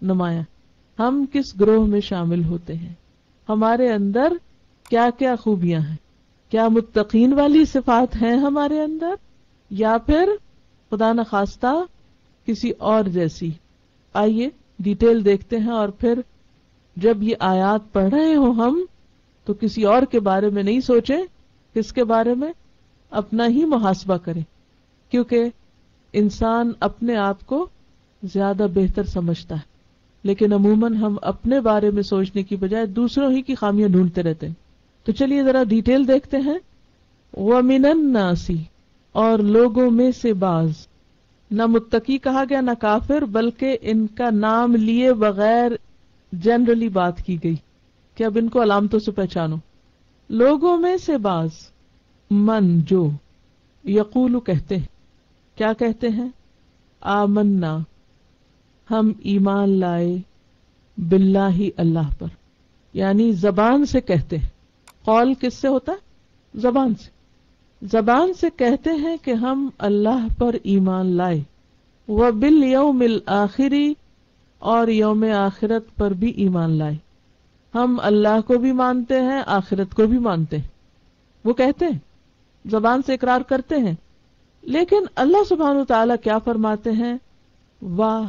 نمایاں. ہم کس گروہ میں شامل ہوتے ہیں, ہمارے اندر کیا کیا خوبیاں ہیں, کیا متقین والی صفات ہیں ہمارے اندر, یا پھر خدا نخواستہ کسی اور جیسی. آئیے ڈیٹیل دیکھتے ہیں, اور پھر جب یہ آیات پڑھ رہے ہوں ہم تو کسی اور کے بارے میں نہیں سوچیں. کس کے بارے میں؟ اپنا ہی محاسبہ کریں, کیونکہ انسان اپنے آپ کو زیادہ بہتر سمجھتا ہے, لیکن عموماً ہم اپنے بارے میں سوچنے کی بجائے دوسروں ہی کی خامیاں ڈھونڈتے رہتے ہیں. تو چلیے ذرا ڈیٹیل دیکھتے ہیں. وَمِنَ النَّاسِ, اور لوگوں میں سے بعض. نہ متقی کہا گیا نہ کافر, بلکہ ان کا نام لیے بغیر جنرلی بات کی گئی کہ اب ان کو علامتوں سے پہچانو. لوگوں میں سے بعض, من جو, یقول کہتے ہیں. کیا کہتے ہیں؟ آمنا, ہم ایمان لائے, باللہ اللہ پر, یعنی زبان سے کہتے ہیں. قول کس سے ہوتا ہے؟ زبان سے. زبان سے کہتے ہیں کہ ہم اللہ پر ایمان لائے. وبالیوم الآخر, اور یوم آخرت پر بھی ایمان لائے. ہم اللہ کو بھی مانتے ہیں, آخرت کو بھی مانتے ہیں. وہ کہتے ہیں, زبان سے اقرار کرتے ہیں, لیکن اللہ سبحانہ وتعالی کیا فرماتے ہیں؟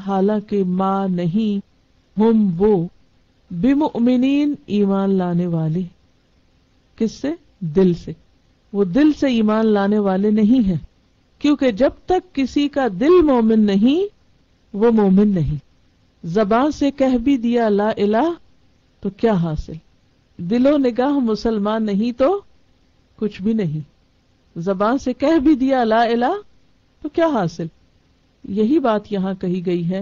حالانکہ ما نہیں, ہم وہ, بمؤمنین ایمان لانے والے. کس سے؟ دل سے. وہ دل سے ایمان لانے والے نہیں ہیں, کیونکہ جب تک کسی کا دل مومن نہیں وہ مومن نہیں. زبان سے کہہ بھی دیا لا الہ تو کیا حاصل؟ دل و نگاہ مسلمان نہیں تو کچھ بھی نہیں. زبان سے کہہ بھی دیا لا الہ تو کیا حاصل؟ یہی بات یہاں کہی گئی ہے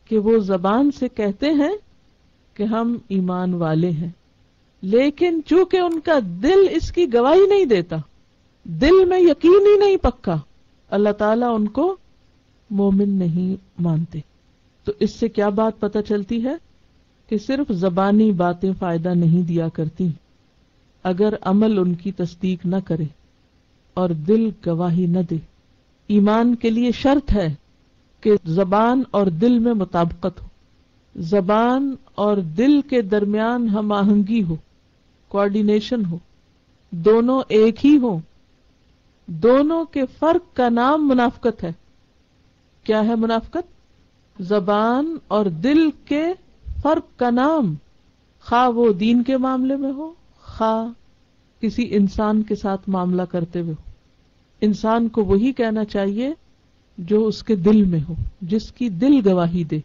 کہ وہ زبان سے کہتے ہیں کہ ہم ایمان والے ہیں, لیکن چونکہ ان کا دل اس کی گواہی نہیں دیتا, دل میں یقین ہی نہیں پکا, اللہ تعالیٰ ان کو مومن نہیں مانتے. تو اس سے کیا بات پتہ چلتی ہے؟ کہ صرف زبانی باتیں فائدہ نہیں دیا کرتی اگر عمل ان کی تصدیق نہ کرے اور دل گواہی نہ دے. ایمان کے لیے شرط ہے کہ زبان اور دل میں مطابقت ہو, زبان اور دل کے درمیان ہم آہنگی ہو, کوآرڈینیشن ہو, دونوں ایک ہی ہوں. دونوں کے فرق کا نام منافقت ہے. کیا ہے منافقت؟ زبان اور دل کے فرق کا نام, خواہ وہ دین کے معاملے میں ہو, خواہ کسی انسان کے ساتھ معاملہ کرتے ہوئے ہو. انسان کو وہی کہنا چاہیے جو اس کے دل میں ہو, جس کی دل گواہی دے.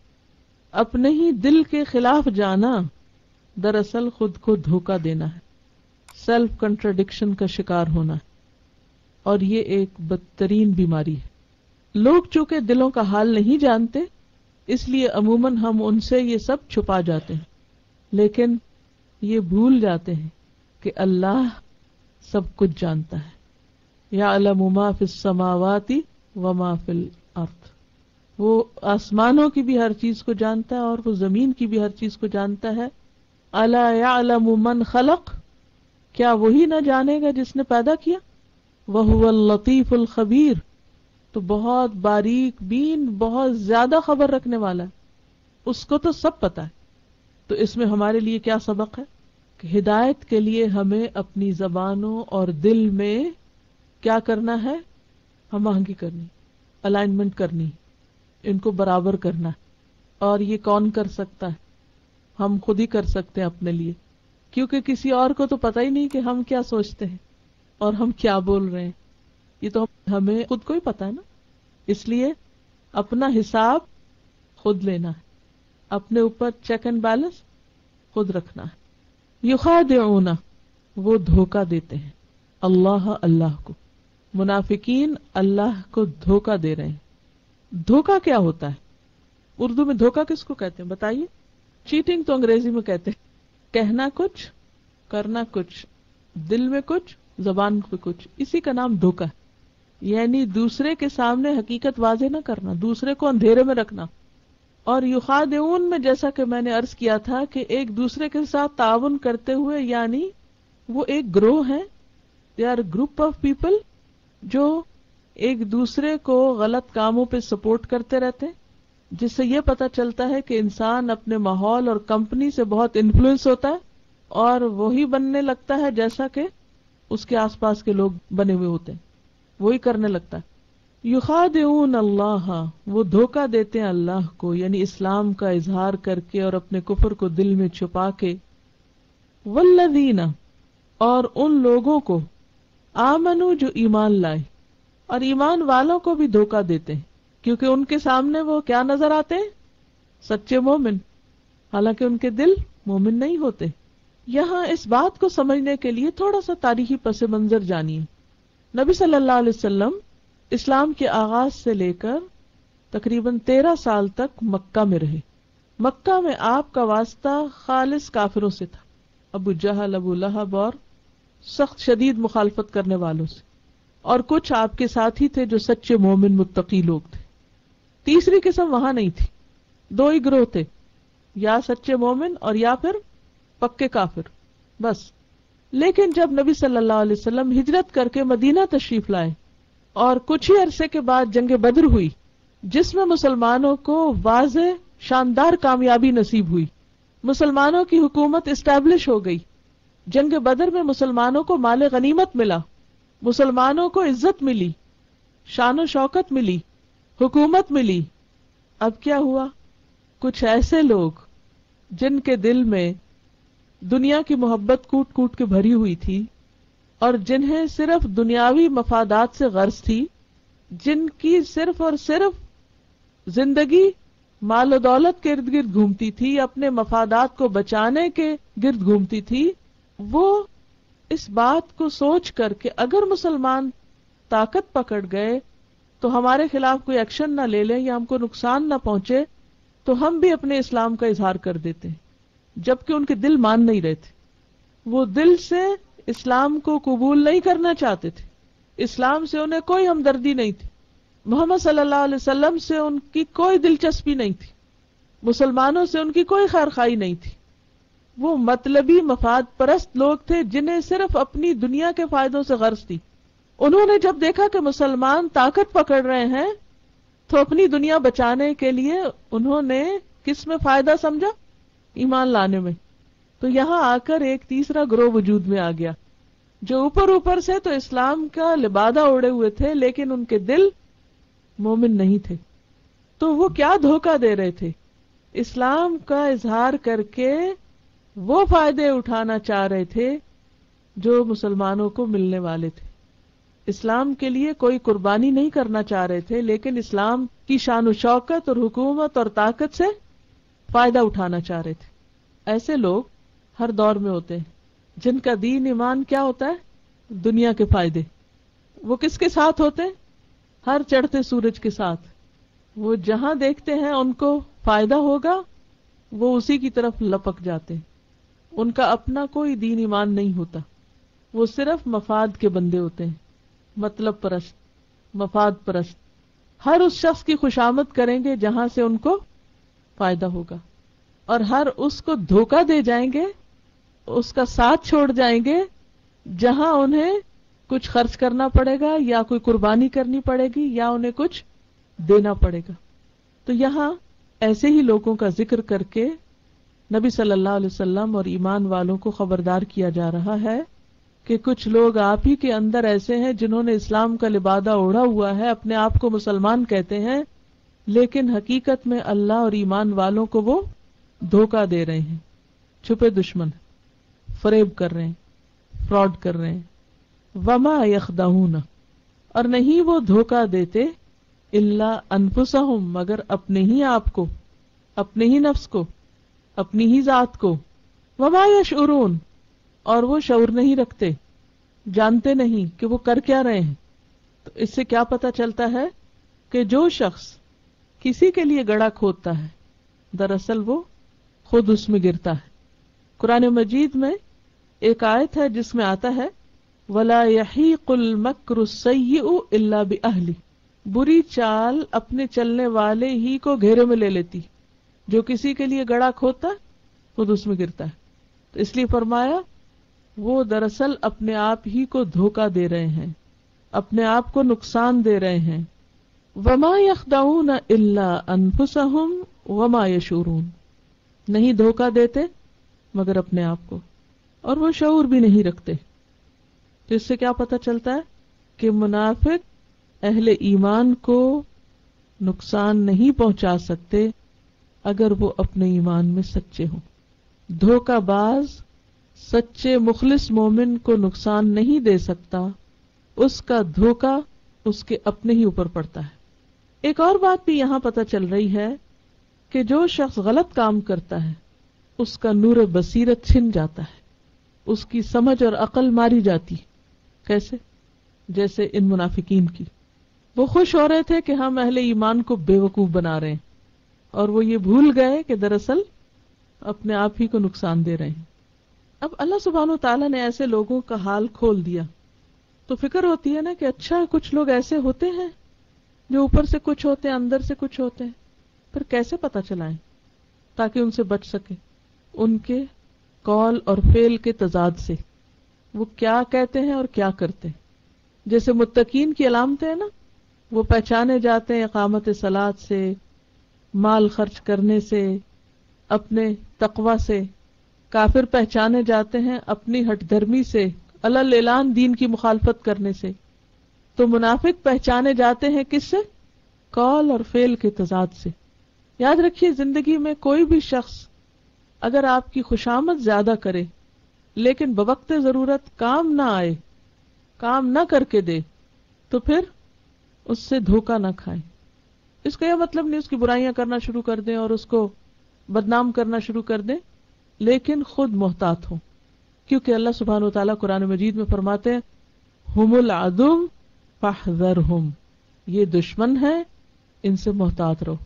اپنے ہی دل کے خلاف جانا دراصل خود کو دھوکہ دینا ہے, سیلف کنٹراڈکشن کا شکار ہونا ہے, اور یہ ایک بدترین بیماری ہے. لوگ چونکہ دلوں کا حال نہیں جانتے اس لیے عموماً ہم ان سے یہ سب چھپا جاتے ہیں, لیکن یہ بھول جاتے ہیں کہ اللہ سب کچھ جانتا ہے. یعلم ما فی السماوات وما فی الارض, وہ آسمانوں کی بھی ہر چیز کو جانتا ہے اور وہ زمین کی بھی ہر چیز کو جانتا ہے. الا یعلم من خلق, کیا وہی نہ جانے گا جس نے پیدا کیا؟ وہو اللطیف الخبیر, تو بہت باریک بین, بہت زیادہ خبر رکھنے والا ہے, اس کو تو سب پتا ہے. تو اس میں ہمارے لیے کیا سبق ہے؟ کہ ہدایت کے لیے ہمیں اپنی زبانوں اور دل میں کیا کرنا ہے؟ ہم آہنگی کرنی, الائنمنٹ کرنی, ان کو برابر کرنا. اور یہ کون کر سکتا ہے؟ ہم خود ہی کر سکتے ہیں اپنے لیے, کیونکہ کسی اور کو تو پتہ ہی نہیں کہ ہم کیا سوچتے ہیں اور ہم کیا بول رہے ہیں. یہ تو ہمیں خود کو ہی پتا ہے نا. اس لیے اپنا حساب خود لینا ہے, اپنے اوپر چیک اینڈ بیلنس خود رکھنا ہے. یخادعون, وہ دھوکہ دیتے ہیں, اللہ کو. منافقین اللہ کو دھوکہ دے رہے ہیں. دھوکہ کیا ہوتا ہے؟ اردو میں دھوکہ کس کو کہتے ہیں بتائیے؟ چیٹنگ تو انگریزی میں کہتے ہیں. کہنا کچھ, کرنا کچھ, دل میں کچھ, زبان پہ کچھ, اسی کا نام دھوکہ ہے. یعنی دوسرے کے سامنے حقیقت واضح نہ کرنا, دوسرے کو اندھیرے میں رکھنا. اور یخادعون میں جیسا کہ میں نے عرض کیا تھا کہ ایک دوسرے کے ساتھ تعاون کرتے ہوئے, یعنی وہ ایک گروہ ہے, they are group of people جو ایک دوسرے کو غلط کاموں پہ سپورٹ کرتے رہتے ہیں, جس سے یہ پتہ چلتا ہے کہ انسان اپنے ماحول اور کمپنی سے بہت انفلوئنس ہوتا ہے اور وہی بننے لگتا ہے جیسا کہ اس کے آس پاس کے لوگ بنے ہوئے ہوتے ہیں، وہی کرنے لگتا ہے۔ یخادعون اللہ، وہ دھوکہ دیتے ہیں اللہ کو، یعنی اسلام کا اظہار کر کے اور اپنے کفر کو دل میں چھپا کے، والذین، اور ان لوگوں کو، آمنو، جو ایمان لائے، اور ایمان والوں کو بھی دھوکہ دیتے ہیں، کیونکہ ان کے سامنے وہ کیا نظر آتے ہیں؟ سچے مومن، حالانکہ ان کے دل مومن نہیں ہوتے۔ یہاں اس بات کو سمجھنے کے لیے تھوڑا سا تاریخی پس منظر جانیے۔ نبی صلی اللہ علیہ وسلم اسلام کے آغاز سے لے کر تقریباً 13 سال تک مکہ میں رہے۔ مکہ میں آپ کا واسطہ خالص کافروں سے تھا، ابو جہل، ابو لہب اور سخت شدید مخالفت کرنے والوں سے، اور کچھ آپ کے ساتھی تھے جو سچے مومن متقی لوگ تھے۔ تیسری قسم وہاں نہیں تھی، دو ہی گروہ تھے، یا سچے مومن اور یا پھر پکے کافر، بس۔ لیکن جب نبی صلی اللہ علیہ وسلم ہجرت کر کے مدینہ تشریف لائے اور کچھ ہی عرصے کے بعد جنگ بدر ہوئی، جس میں مسلمانوں کو واضح شاندار کامیابی نصیب ہوئی، مسلمانوں کی حکومت اسٹیبلش ہو گئی، جنگ بدر میں مسلمانوں کو مال غنیمت ملا، مسلمانوں کو عزت ملی، شان و شوکت ملی، حکومت ملی۔ اب کیا ہوا؟ کچھ ایسے لوگ جن کے دل میں دنیا کی محبت کوٹ کوٹ کے بھری ہوئی تھی اور جنہیں صرف دنیاوی مفادات سے غرض تھی، جن کی صرف اور صرف زندگی مال و دولت کے ارد گرد گھومتی تھی، اپنے مفادات کو بچانے کے گرد گھومتی تھی، وہ اس بات کو سوچ کر کہ اگر مسلمان طاقت پکڑ گئے تو ہمارے خلاف کوئی ایکشن نہ لے لیں یا ہم کو نقصان نہ پہنچے تو ہم بھی اپنے اسلام کا اظہار کر دیتے ہیں، جبکہ ان کے دل مان نہیں رہے تھے۔ وہ دل سے اسلام کو قبول نہیں کرنا چاہتے تھے، اسلام سے انہیں کوئی ہمدردی نہیں تھی، محمد صلی اللہ علیہ وسلم سے ان کی کوئی دلچسپی نہیں تھی، مسلمانوں سے ان کی کوئی خیر خواہی نہیں تھی۔ وہ مطلبی مفاد پرست لوگ تھے جنہیں صرف اپنی دنیا کے فائدوں سے غرض تھی۔ انہوں نے جب دیکھا کہ مسلمان طاقت پکڑ رہے ہیں تو اپنی دنیا بچانے کے لیے انہوں نے کس میں فائدہ سمجھا؟ ایمان لانے میں۔ تو یہاں آ کر ایک تیسرا گروہ وجود میں آ گیا، جو اوپر اوپر سے تو اسلام کا لبادہ اوڑے ہوئے تھے لیکن ان کے دل مومن نہیں تھے۔ تو وہ کیا دھوکہ دے رہے تھے؟ اسلام کا اظہار کر کے وہ فائدے اٹھانا چاہ رہے تھے جو مسلمانوں کو ملنے والے تھے، اسلام کے لیے کوئی قربانی نہیں کرنا چاہ رہے تھے، لیکن اسلام کی شان و شوکت اور حکومت اور طاقت سے فائدہ اٹھانا چاہ رہے تھے۔ ایسے لوگ ہر دور میں ہوتے ہیں جن کا دین ایمان کیا ہوتا ہے؟ دنیا کے فائدے۔ وہ کس کے ساتھ ہوتے ہیں؟ ہر چڑھتے سورج کے ساتھ۔ وہ جہاں دیکھتے ہیں ان کو فائدہ ہوگا وہ اسی کی طرف لپک جاتے ہیں۔ ان کا اپنا کوئی دین ایمان نہیں ہوتا، وہ صرف مفاد کے بندے ہوتے ہیں، مطلب پرست، مفاد پرست۔ ہر اس شخص کی خوشامد کریں گے جہاں سے ان کو فائدہ ہوگا، اور ہر اس کو دھوکہ دے جائیں گے، اس کا ساتھ چھوڑ جائیں گے جہاں انہیں کچھ خرچ کرنا پڑے گا یا کوئی قربانی کرنی پڑے گی یا انہیں کچھ دینا پڑے گا۔ تو یہاں ایسے ہی لوگوں کا ذکر کر کے نبی صلی اللہ علیہ وسلم اور ایمان والوں کو خبردار کیا جا رہا ہے کہ کچھ لوگ آپ ہی کے اندر ایسے ہیں جنہوں نے اسلام کا لبادہ اوڑھا ہوا ہے، اپنے آپ کو مسلمان کہتے ہیں، لیکن حقیقت میں اللہ اور ایمان والوں کو وہ دھوکہ دے رہے ہیں، چھپے دشمن، فریب کر رہے ہیں، فراڈ کر رہے ہیں۔ وما یخدعون، اور نہیں وہ دھوکہ دیتے، الا انفسہم، مگر اپنے ہی آپ کو، اپنے ہی نفس کو، اپنی ہی ذات کو۔ وما یشعرون، اور وہ شعور نہیں رکھتے، جانتے نہیں کہ وہ کر کیا رہے ہیں۔ تو اس سے کیا پتہ چلتا ہے کہ جو شخص کسی کے لیے گڑھا کھودتا ہے دراصل وہ خود اس میں گرتا ہے۔ قرآن مجید میں ایک آیت ہے جس میں آتا ہے وَلَا يَحِيقُ الْمَكْرُ السَّيِّئُ إِلَّا بِأَهْلِهِ، بری چال اپنے چلنے والے ہی کو گھیرے میں لے لیتی، جو کسی کے لیے گڑھا کھودتا ہے خود اس میں گرتا ہے۔ تو اس لیے فرمایا وہ دراصل اپنے آپ ہی کو دھوکہ دے رہے ہیں، اپنے آپ کو نقصان دے رہے ہیں، وما یخدعون الا انفسهم وما یشعرون، نہیں دھوکہ دیتے مگر اپنے آپ کو، اور وہ شعور بھی نہیں رکھتے۔ تو اس سے کیا پتہ چلتا ہے کہ منافق اہل ایمان کو نقصان نہیں پہنچا سکتے اگر وہ اپنے ایمان میں سچے ہوں۔ دھوکہ باز سچے مخلص مومن کو نقصان نہیں دے سکتا، اس کا دھوکہ اس کے اپنے ہی اوپر پڑتا ہے۔ ایک اور بات بھی یہاں پتہ چل رہی ہے کہ جو شخص غلط کام کرتا ہے اس کا نور بصیرت چھن جاتا ہے، اس کی سمجھ اور عقل ماری جاتی۔ کیسے؟ جیسے ان منافقین کی، وہ خوش ہو رہے تھے کہ ہم اہل ایمان کو بے وقوف بنا رہے ہیں، اور وہ یہ بھول گئے کہ دراصل اپنے آپ ہی کو نقصان دے رہے ہیں۔ اب اللہ سبحانہ و تعالیٰ نے ایسے لوگوں کا حال کھول دیا تو فکر ہوتی ہے نا کہ اچھا کچھ لوگ ایسے ہوتے ہیں جو اوپر سے کچھ ہوتے ہیں اندر سے کچھ ہوتے ہیں، پھر کیسے پتہ چلائیں تاکہ ان سے بچ سکے؟ ان کے قول اور فعل کے تضاد سے، وہ کیا کہتے ہیں اور کیا کرتے ہیں۔ جیسے متقین کی علامتیں ہیں نا، وہ پہچانے جاتے ہیں اقامت صلاۃ سے، مال خرچ کرنے سے، اپنے تقوی سے۔ کافر پہچانے جاتے ہیں اپنی ہٹ دھرمی سے، علل اعلان دین کی مخالفت کرنے سے۔ تو منافق پہچانے جاتے ہیں کس سے؟ قول اور فعل کے تضاد سے۔ یاد رکھیے زندگی میں کوئی بھی شخص اگر آپ کی خوشامد زیادہ کرے لیکن بوقت ضرورت کام نہ آئے، کام نہ کر کے دے، تو پھر اس سے دھوکہ نہ کھائیں۔ اس کا یہ مطلب نہیں اس کی برائیاں کرنا شروع کر دیں اور اس کو بدنام کرنا شروع کر دیں، لیکن خود محتاط ہوں، کیونکہ اللہ سبحانہ و تعالیٰ قرآن مجید میں فرماتے ہیں ہم العدو فاحذرہم، یہ دشمن ہے، ان سے محتاط رہو۔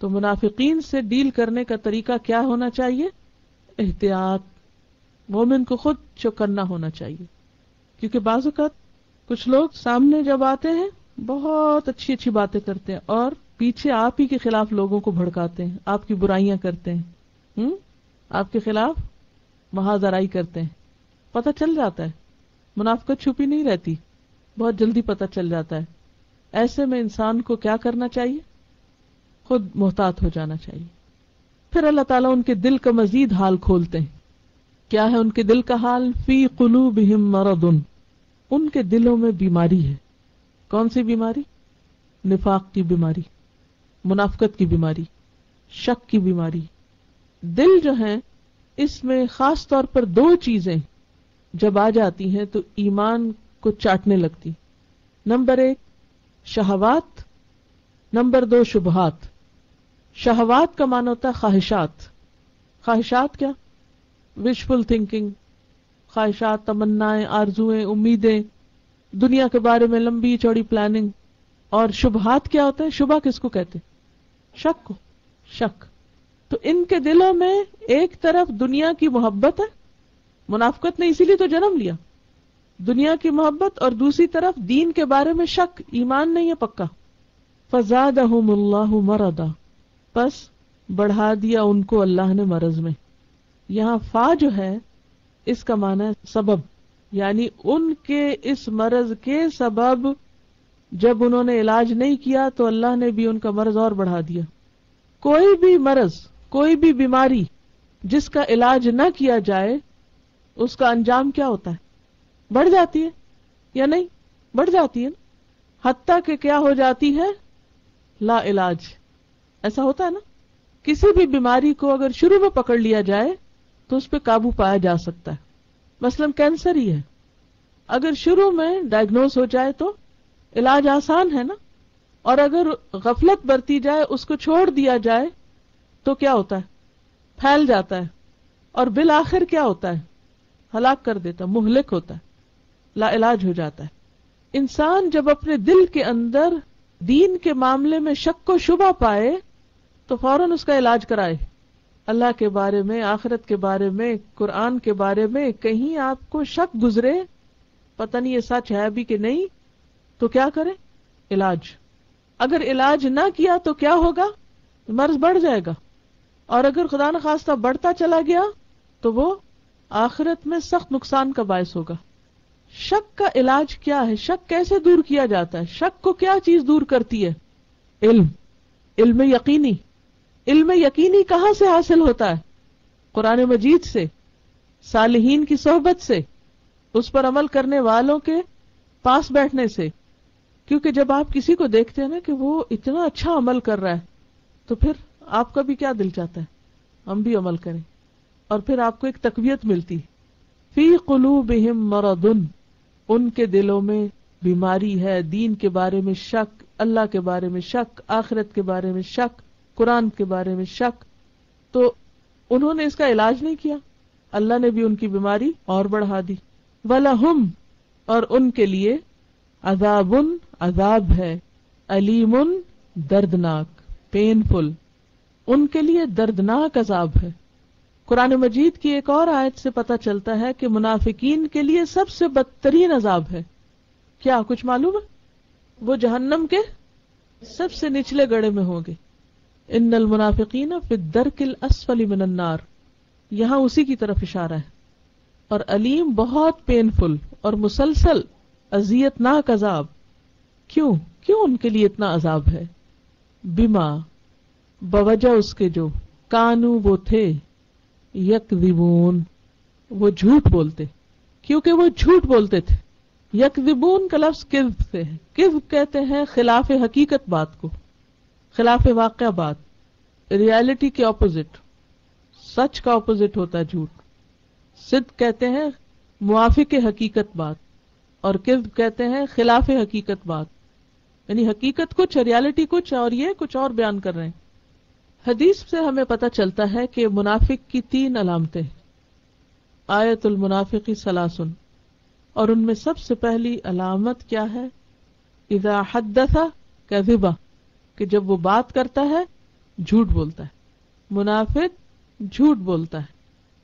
تو منافقین سے ڈیل کرنے کا طریقہ کیا ہونا چاہیے؟ احتیاط۔ مومن کو خود چوکنا ہونا چاہیے، کیونکہ بعض اوقات کچھ لوگ سامنے جب آتے ہیں بہت اچھی اچھی باتیں کرتے ہیں اور پیچھے آپ ہی کے خلاف لوگوں کو بھڑکاتے ہیں، آپ کی برائیاں کرتے ہیں، آپ کے خلاف محاذ آرائی کرتے ہیں، پتہ چل جاتا ہے۔ منافقت چھپی نہیں رہتی، بہت جلدی پتہ چل جاتا ہے۔ ایسے میں انسان کو کیا کرنا چاہیے؟ خود محتاط ہو جانا چاہیے۔ پھر اللہ تعالیٰ ان کے دل کا مزید حال کھولتے ہیں۔ کیا ہے ان کے دل کا حال؟ فی قلوبہم مرض، ان کے دلوں میں بیماری ہے۔ کون سی بیماری؟ نفاق کی بیماری، منافقت کی بیماری، شک کی بیماری۔ دل جو ہے اس میں خاص طور پر دو چیزیں جب آ جاتی ہیں تو ایمان کو چاٹنے لگتی۔ نمبر 1 شہوات، نمبر 2 شبہات۔ شہوات کا معنی ہوتا ہے خواہشات۔ خواہشات کیا؟ وشفل تھنکنگ، خواہشات، تمنائیں، آرزویں، امیدیں، دنیا کے بارے میں لمبی چوڑی پلاننگ۔ اور شبہات کیا ہوتا ہے؟ شبہ کس کو کہتے؟ شک کو، شک۔ تو ان کے دلوں میں ایک طرف دنیا کی محبت ہے، منافقت نے اسی لیے تو جنم لیا، دنیا کی محبت، اور دوسری طرف دین کے بارے میں شک، ایمان نہیں ہے پکا۔ فزادہم اللہ مرضا، پس بڑھا دیا ان کو اللہ نے مرض میں۔ یہاں فا جو ہے اس کا معنی ہے سبب، یعنی ان کے اس مرض کے سبب جب انہوں نے علاج نہیں کیا تو اللہ نے بھی ان کا مرض اور بڑھا دیا۔ کوئی بھی مرض، کوئی بھی بیماری جس کا علاج نہ کیا جائے اس کا انجام کیا ہوتا ہے؟ بڑھ جاتی ہے یا نہیں؟ بڑھ جاتی ہے نا، حتیٰ کہ کیا ہو جاتی ہے؟ لا علاج۔ ایسا ہوتا ہے نا، کسی بھی بیماری کو اگر شروع میں پکڑ لیا جائے تو اس پہ قابو پایا جا سکتا ہے۔ مثلاً کینسر ہی ہے، اگر شروع میں ڈائگنوز ہو جائے تو علاج آسان ہے نا، اور اگر غفلت برتی جائے، اس کو چھوڑ دیا جائے تو کیا ہوتا ہے؟ پھیل جاتا ہے، اور بالآخر کیا ہوتا ہے؟ ہلاک کر دیتا، مہلک ہوتا ہے، لا علاج ہو جاتا ہے۔ انسان جب اپنے دل کے اندر دین کے معاملے میں شک و شبہ پائے تو فوراً اس کا علاج کرائے۔ اللہ کے بارے میں، آخرت کے بارے میں، قرآن کے بارے میں کہیں آپ کو شک گزرے، پتہ نہیں یہ سچ ہے بھی کہ نہیں، تو کیا کریں؟ علاج۔ اگر علاج نہ کیا تو کیا ہوگا؟ مرض بڑھ جائے گا، اور اگر خدا نخواستہ بڑھتا چلا گیا تو وہ آخرت میں سخت نقصان کا باعث ہوگا۔ شک کا علاج کیا ہے؟ شک کیسے دور کیا جاتا ہے؟ شک کو کیا چیز دور کرتی ہے؟ علم، علم یقینی. علم یقینی کہاں سے حاصل ہوتا ہے؟ قرآن مجید سے، صالحین کی صحبت سے، اس پر عمل کرنے والوں کے پاس بیٹھنے سے. کیونکہ جب آپ کسی کو دیکھتے ہیں نا کہ وہ اتنا اچھا عمل کر رہا ہے تو پھر آپ کا بھی کیا دل چاہتا ہے ہم بھی عمل کریں، اور پھر آپ کو ایک تقویت ملتی. فی قلوبہم مرض، ان کے دلوں میں بیماری ہے، دین کے بارے میں شک، اللہ کے بارے میں شک، آخرت کے بارے میں شک، قرآن کے بارے میں شک. تو انہوں نے اس کا علاج نہیں کیا، اللہ نے بھی ان کی بیماری اور بڑھا دی. وَلَهُمْ، اور ان کے لیے عذاب، عذاب ہے، علیم، دردناک، پینفل، ان کے لیے دردناک عذاب ہے. قرآن مجید کی ایک اور آیت سے پتہ چلتا ہے کہ منافقین کے لیے سب سے بدترین عذاب ہے. کیا کچھ معلوم ہے؟ وہ جہنم کے سب سے نچلے گڑھے میں ہوں گے. ان المنافقین فی الدرک الاسفل من النار، یہاں اسی کی طرف اشارہ ہے. اور علیم، بہت پینفل اور مسلسل اذیت ناک عذاب. کیوں ان کے لیے اتنا عذاب ہے؟ بما، بوجہ اس کے جو، کانو وہ تھے، یکذبون وہ جھوٹ بولتے، کیونکہ وہ جھوٹ بولتے تھے. یکذبون کا لفظ کذب سے ہے. کذب کہتے ہیں خلاف حقیقت بات کو، خلاف واقع بات، ریالٹی کے اپوزٹ، سچ کا اپوزٹ ہوتا ہے جھوٹ. صدق کہتے ہیں موافق حقیقت بات، اور کذب کہتے ہیں خلاف حقیقت بات، یعنی حقیقت کچھ، ریالٹی کچھ، اور یہ کچھ اور بیان کر رہے ہیں. حدیث سے ہمیں پتہ چلتا ہے کہ منافق کی 3 علامتیں، آیت المنافق ثلاث، اور ان میں سب سے پہلی علامت کیا ہے؟ اذا حدث کذب، کہ جب وہ بات کرتا ہے جھوٹ بولتا ہے. منافق جھوٹ بولتا ہے.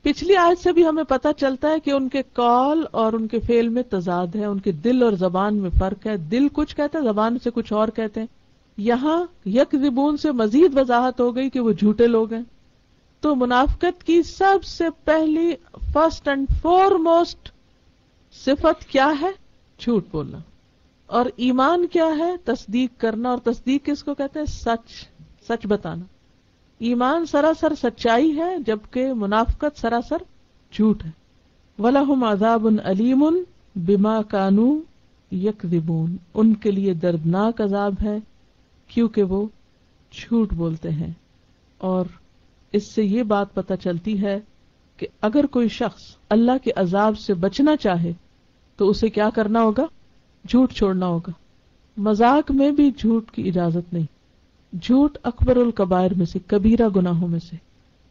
پچھلی آیت سے بھی ہمیں پتہ چلتا ہے کہ ان کے قول اور ان کے فعل میں تضاد ہے، ان کے دل اور زبان میں فرق ہے. دل کچھ کہتا ہے، زبان سے کچھ اور کہتے ہیں. یہاں یکذبون سے مزید وضاحت ہو گئی کہ وہ جھوٹے لوگ ہیں. تو منافقت کی سب سے پہلی، فرسٹ اینڈ فورموسٹ صفت کیا ہے؟ جھوٹ بولنا. اور ایمان کیا ہے؟ تصدیق کرنا. اور تصدیق کس کو کہتے ہیں؟ سچ بتانا. ایمان سراسر سچائی ہے، جبکہ منافقت سراسر جھوٹ ہے. وَلَهُمْ عَذَابٌ عَلِيمٌ بِمَا كَانُوا يَكْذِبُونَ، ان کے لیے دردناک عذاب ہے کیونکہ وہ جھوٹ بولتے ہیں. اور اس سے یہ بات پتہ چلتی ہے کہ اگر کوئی شخص اللہ کے عذاب سے بچنا چاہے تو اسے کیا کرنا ہوگا؟ جھوٹ چھوڑنا ہوگا. مذاق میں بھی جھوٹ کی اجازت نہیں. جھوٹ اکبر الکبائر میں سے، کبیرہ گناہوں میں سے.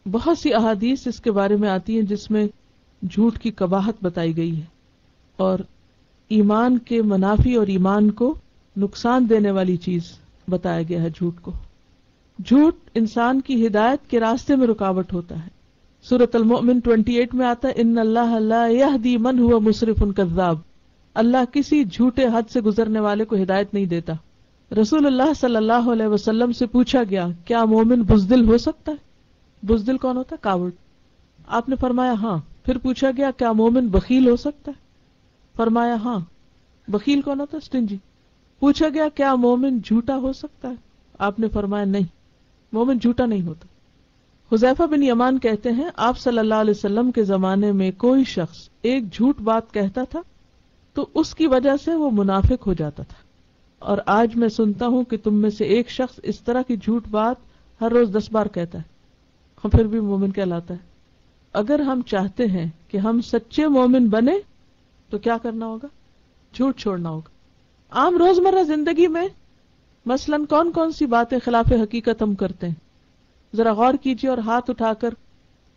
بہت سی احادیث اس کے بارے میں آتی ہیں جس میں جھوٹ کی قباحت بتائی گئی ہے، اور ایمان کے منافی اور ایمان کو نقصان دینے والی چیز بتایا گیا ہے جھوٹ کو. جھوٹ انسان کی ہدایت کے راستے میں رکاوٹ ہوتا ہے. سورۃ المؤمن 28 میں آتا ہے ان اللہ لا یہدی من هو مسرف کذاب، اللہ کسی جھوٹے حد سے گزرنے والے کو ہدایت نہیں دیتا. رسول اللہ صلی اللہ علیہ وسلم سے پوچھا گیا کیا مومن بزدل ہو سکتا ہے؟ بزدل کون ہوتا ہے؟ کاوڑ. آپ نے فرمایا ہاں. پھر پوچھا گیا کیا مومن بخیل ہو سکتا ہے؟ فرمایا ہاں. بخیل کون ہوتا ہے؟ اسٹنجی. پوچھا گیا کیا مومن جھوٹا ہو سکتا ہے؟ آپ نے فرمایا نہیں، مومن جھوٹا نہیں ہوتا. حذیفہ بن یمان کہتے ہیں آپ صلی اللہ علیہ وسلم کے زمانے میں کوئی شخص ایک جھوٹ بات کہتا تھا تو اس کی وجہ سے وہ منافق ہو جاتا تھا، اور آج میں سنتا ہوں کہ تم میں سے ایک شخص اس طرح کی جھوٹ بات ہر روز 10 بار کہتا ہے، ہم پھر بھی مومن کہلاتا ہے. اگر ہم چاہتے ہیں کہ ہم سچے مومن بنے تو کیا کرنا ہوگا؟ جھوٹ چھوڑنا ہوگا. عام روزمرہ زندگی میں مثلاً کون کون سی باتیں خلاف حقیقت ہم کرتے ہیں؟ ذرا غور کیجئے اور ہاتھ اٹھا کر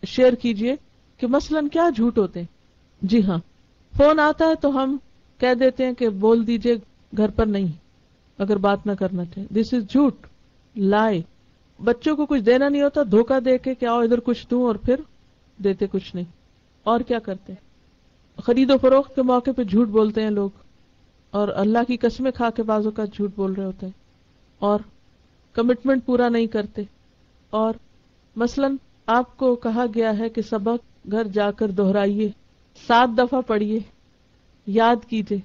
شیئر کیجئے کہ مثلاً کیا جھوٹ ہوتے ہیں. جی ہاں، فون آتا ہے تو ہم کہہ دیتے ہیں کہ بول دیجئے گھر پر نہیں اگر بات نہ کرنا چاہے. دس از جھوٹ، لائے. بچوں کو کچھ دینا نہیں ہوتا، دھوکہ دے کے کہ آؤ ادھر کچھ دوں اور پھر دیتے کچھ نہیں. اور کیا کرتے ہیں؟ خرید و فروخت کے موقع پہ جھوٹ بولتے ہیں لوگ، اور اللہ کی قسمیں کھا کے بازوں کا جھوٹ بول رہے ہوتے ہیں، اور کمٹمنٹ پورا نہیں کرتے. اور مثلاً آپ کو کہا گیا ہے کہ سبق گھر جا کر دہرائیے، 7 دفعہ پڑھیے، یاد کیجئے.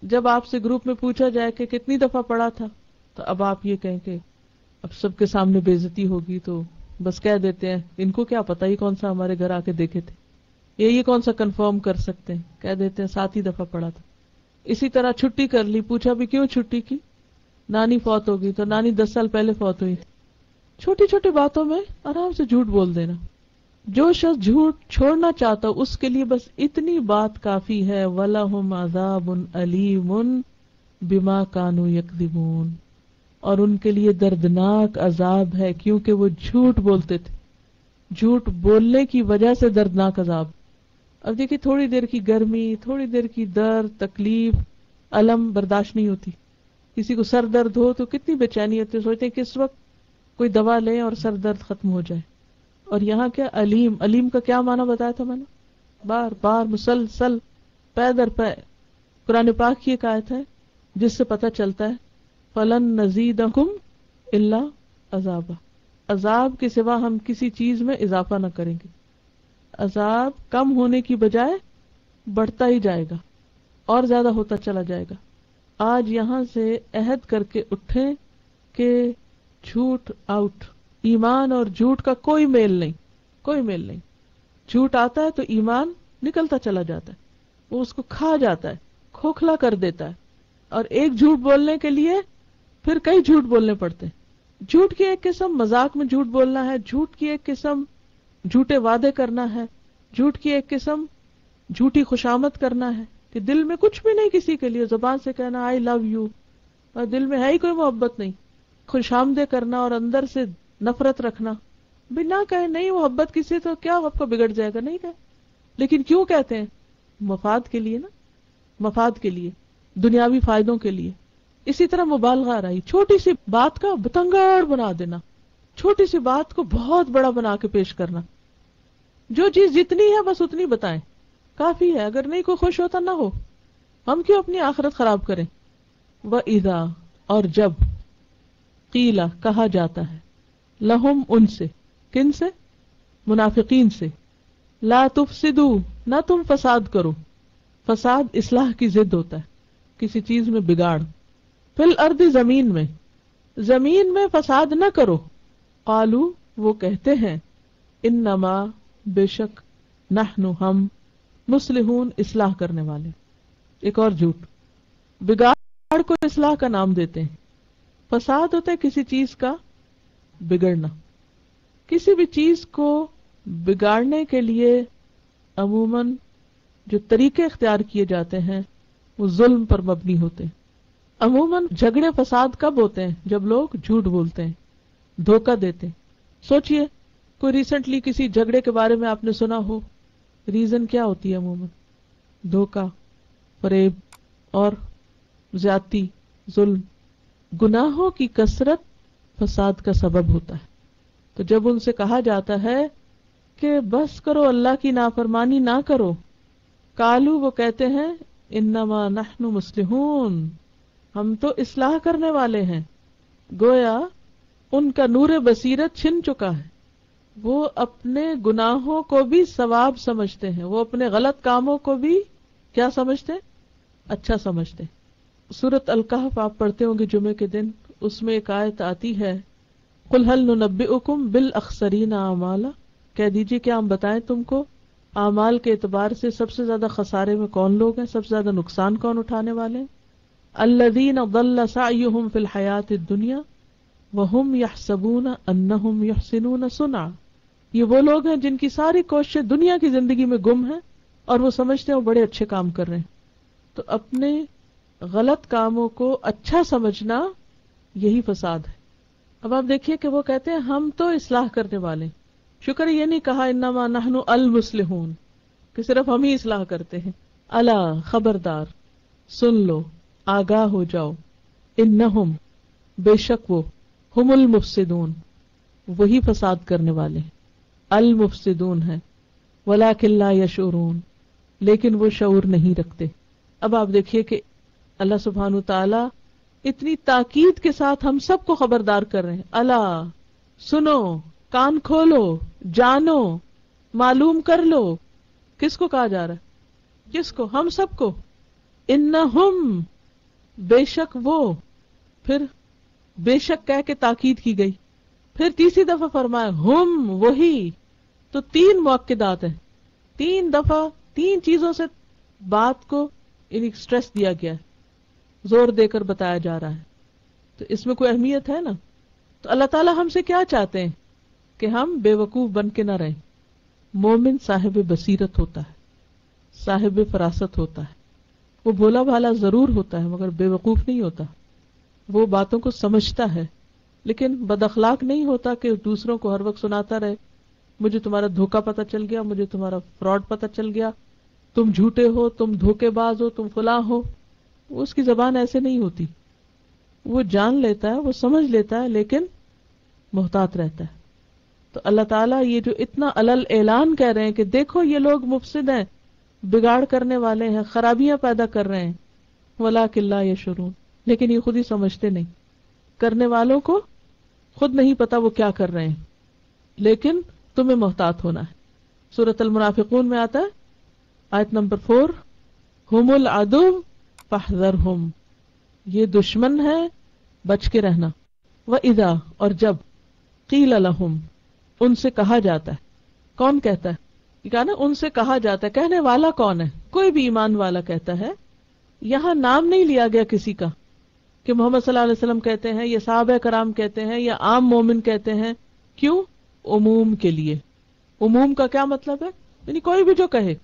جب آپ سے گروپ میں پوچھا جائے کہ کتنی دفعہ پڑھا تھا تو اب آپ یہ کہیں کہ اب سب کے سامنے بےعزتی ہوگی تو بس کہہ دیتے ہیں ان کو کیا پتا یہ کون سا ہمارے گھر آ کے دیکھے تھے، یہ کون سا کنفرم کر سکتے ہیں، کہہ دیتے ہیں 7 ہی دفعہ پڑھا تھا۔ اسی طرح چھٹی کر لی، پوچھا بھی کیوں چھٹی کی، نانی فوت ہو گئی تو نانی 10 سال پہلے فوت ہوئی تھی۔ چھوٹی چھوٹی باتوں میں آرام سے جھوٹ بول دینا۔ جو شخص جھوٹ چھوڑنا چاہتا ہو اس کے لیے بس اتنی بات کافی ہے، وَلَهُمْ عَذَابٌ أَلِيمٌ بِمَا كَانُوا يَكْذِبُونَ، اور ان کے لیے دردناک عذاب ہے کیونکہ وہ جھوٹ بولتے تھے، جھوٹ بولنے کی وجہ سے دردناک عذاب۔ اب دیکھیے تھوڑی دیر کی گرمی، تھوڑی دیر کی درد، تکلیف، الم برداشت نہیں ہوتی۔ کسی کو سر درد ہو تو کتنی بے چینی ہوتی ہے، سوچتے ہیں کہ اس وقت کوئی دوا لیں اور سر درد ختم ہو جائے۔ اور یہاں کیا علیم، علیم کا کیا معنی بتایا تھا میں نے؟ بار بار مسلسل پے در پے۔ قرآن پاک کی ایک آیت ہے جس سے پتہ چلتا ہے فَلَن نَّزِيدَكُمْ إِلَّا عَذَابًا، عذاب کے سوا ہم کسی چیز میں اضافہ نہ کریں گے۔ عذاب کم ہونے کی بجائے بڑھتا ہی جائے گا اور زیادہ ہوتا چلا جائے گا۔ آج یہاں سے عہد کر کے اٹھیں کہ جھوٹ آؤٹ، ایمان اور جھوٹ کا کوئی میل نہیں، کوئی میل نہیں۔ جھوٹ آتا ہے تو ایمان نکلتا چلا جاتا ہے، وہ اس کو کھا جاتا ہے، کھوکھلا کر دیتا ہے، اور ایک جھوٹ بولنے کے لیے پھر کئی جھوٹ بولنے پڑتے ہیں۔ جھوٹ کی ایک قسم مذاق میں جھوٹ بولنا ہے، جھوٹ کی ایک قسم جھوٹے وعدے کرنا ہے، جھوٹ کی ایک قسم جھوٹی خوشامد کرنا ہے کہ دل میں کچھ بھی نہیں کسی کے لیے، زبان سے کہنا آئی لو یو اور دل میں ہے ہی کوئی محبت نہیں، خوشامدیں کرنا اور اندر سے نفرت رکھنا۔ بنا کہے نہیں محبت کسی تو کیا آپ کا بگڑ جائے گا، نہیں کہے، لیکن کیوں کہتے ہیں؟ مفاد کے لیے نا، مفاد کے لیے، دنیاوی فائدوں کے لیے۔ اسی طرح مبالغہ رہی، چھوٹی سی بات کا بتنگڑ بنا دینا، چھوٹی سی بات کو بہت بڑا بنا کے پیش کرنا۔ جو چیز جتنی ہے بس اتنی بتائیں، کافی ہے، اگر نہیں کوئی خوش ہوتا نہ ہو، ہم کیوں اپنی آخرت خراب کریں۔ وَإِذَا، اور جب، قیلا کہا جاتا ہے، لہم ان سے، کن سے؟ منافقین سے، لا تفسدو نہ تم فساد کرو، فساد اصلاح کی ضد ہوتا ہے، کسی چیز میں بگاڑ، فی الارض زمین میں فساد نہ کرو، قالو وہ کہتے ہیں، انما بے شک، نحن ہم، مصلحون اصلاح کرنے والے۔ ایک اور جھوٹ، بگاڑ کو اصلاح کا نام دیتے ہیں۔ فساد ہوتا ہے کسی چیز کا بگڑنا، کسی بھی چیز کو بگاڑنے کے لیے عموماً جو طریقے اختیار کیے جاتے ہیں وہ ظلم پر مبنی ہوتے ہیں۔ عموماً جھگڑے فساد کب ہوتے ہیں؟ جب لوگ جھوٹ بولتے ہیں، دھوکہ دیتے ہیں۔ سوچئے کوئی ریسنٹلی کسی جھگڑے کے بارے میں آپ نے سنا ہو، ریزن کیا ہوتی ہے؟ عموماً دھوکہ، فریب اور زیادتی، ظلم۔ گناہوں کی کثرت فساد کا سبب ہوتا ہے۔ تو جب ان سے کہا جاتا ہے کہ بس کرو، اللہ کی نافرمانی نہ کرو، کالو وہ کہتے ہیں، انما نحن مصلحون ہم تو اصلاح کرنے والے ہیں۔ گویا ان کا نور بصیرت چھن چکا ہے، وہ اپنے گناہوں کو بھی ثواب سمجھتے ہیں، وہ اپنے غلط کاموں کو بھی کیا سمجھتے ہیں؟ اچھا سمجھتے ہیں۔ سورۃ الکہف آپ پڑھتے ہوں گے جمعے کے دن، اس میں ایک آیت آتی ہے، قل هل ننبئکم بالاخسرین اعمالا، کہہ دیجئے کیا ہم بتائیں تم کو اعمال کے اعتبار سے سب سے زیادہ خسارے میں کون لوگ ہیں، سب سے زیادہ نقصان کون اٹھانے والے ہیں؟ الذین ضل سعیہم فی الحیاۃ الدنیا وہم یحسبون انہم یحسنون صنعا، یہ وہ لوگ ہیں جن کی ساری کوششیں دنیا کی زندگی میں گم ہیں اور وہ سمجھتے ہیں وہ بڑے اچھے کام کر رہے ہیں۔ تو اپنے غلط کاموں کو اچھا سمجھنا یہی فساد ہے۔ اب آپ دیکھیے کہ وہ کہتے ہیں ہم تو اصلاح کرنے والے، شکر یہ نہیں کہا انما نحن المصلحون کہ صرف ہم ہی اصلاح کرتے ہیں۔ الا خبردار، سن لو، آگاہ ہو جاؤ، انہم بے شک وہ، ہم المفسدون وہی فساد کرنے والے ہیں، المفسدون ہیں، ولکن لا یشعرون لیکن وہ شعور نہیں رکھتے۔ اب آپ دیکھیے کہ اللہ سبحانہ تعالی اتنی تاکید کے ساتھ ہم سب کو خبردار کر رہے ہیں، الا سنو، کان کھولو، جانو، معلوم کر لو۔ کس کو کہا جا رہا ہے؟ کس کو؟ ہم سب کو۔ انہم بے شک وہ، پھر بے شک کہہ کے تاکید کی گئی. پھر تیسری دفعہ فرمایا ہم وہی. تو 3 مؤکدات ہیں. 3 دفعہ 3 چیزوں سے بات کو اسٹریس دیا گیا ہے, زور دے کر بتایا جا رہا ہے. تو اس میں کوئی اہمیت ہے نا. تو اللہ تعالیٰ ہم سے کیا چاہتے ہیں کہ ہم بے وقوف بن کے نہ رہیں. مومن صاحب بصیرت ہوتا ہے, صاحب فراست ہوتا ہے. وہ بھولا بھالا ضرور ہوتا ہے مگر بے وقوف نہیں ہوتا. وہ باتوں کو سمجھتا ہے لیکن بد اخلاق نہیں ہوتا کہ دوسروں کو ہر وقت سناتا رہے مجھے تمہارا دھوکہ پتہ چل گیا, مجھے تمہارا فراڈ پتہ چل گیا, تم جھوٹے ہو, تم دھوکے باز ہو, تم فلاں ہو. اس کی زبان ایسے نہیں ہوتی. وہ جان لیتا ہے, وہ سمجھ لیتا ہے لیکن محتاط رہتا ہے. تو اللہ تعالیٰ یہ جو اتنا علل اعلان کہہ رہے ہیں کہ دیکھو یہ لوگ مفسد ہیں, بگاڑ کرنے والے ہیں, خرابیاں پیدا کر رہے ہیں, وَلَٰكِن لَا يَشْعُرُونَ, لیکن یہ خود ہی سمجھتے نہیں. کرنے والوں کو خود نہیں پتا وہ کیا کر رہے ہیں, لیکن تمہیں محتاط ہونا ہے. سورۃ المنافقون میں آتا ہے آیت نمبر 4, ہم العدو فاحذرہم, یہ دشمن ہے بچ کے رہنا. وَإِذَا, اور جب, قیل لہم, ان سے کہا جاتا ہے. کون کہتا ہے؟ یہ کہا نا ان سے کہا جاتا ہے. کہنے والا کون ہے؟ کوئی بھی ایمان والا کہتا ہے. یہاں نام نہیں لیا گیا کسی کا کہ محمد صلی اللہ علیہ وسلم کہتے ہیں یا صحابہ کرام کہتے ہیں یا عام مومن کہتے ہیں. کیوں؟ عموم کے لیے. عموم کا کیا مطلب ہے؟ یعنی کوئی بھی جو کہے,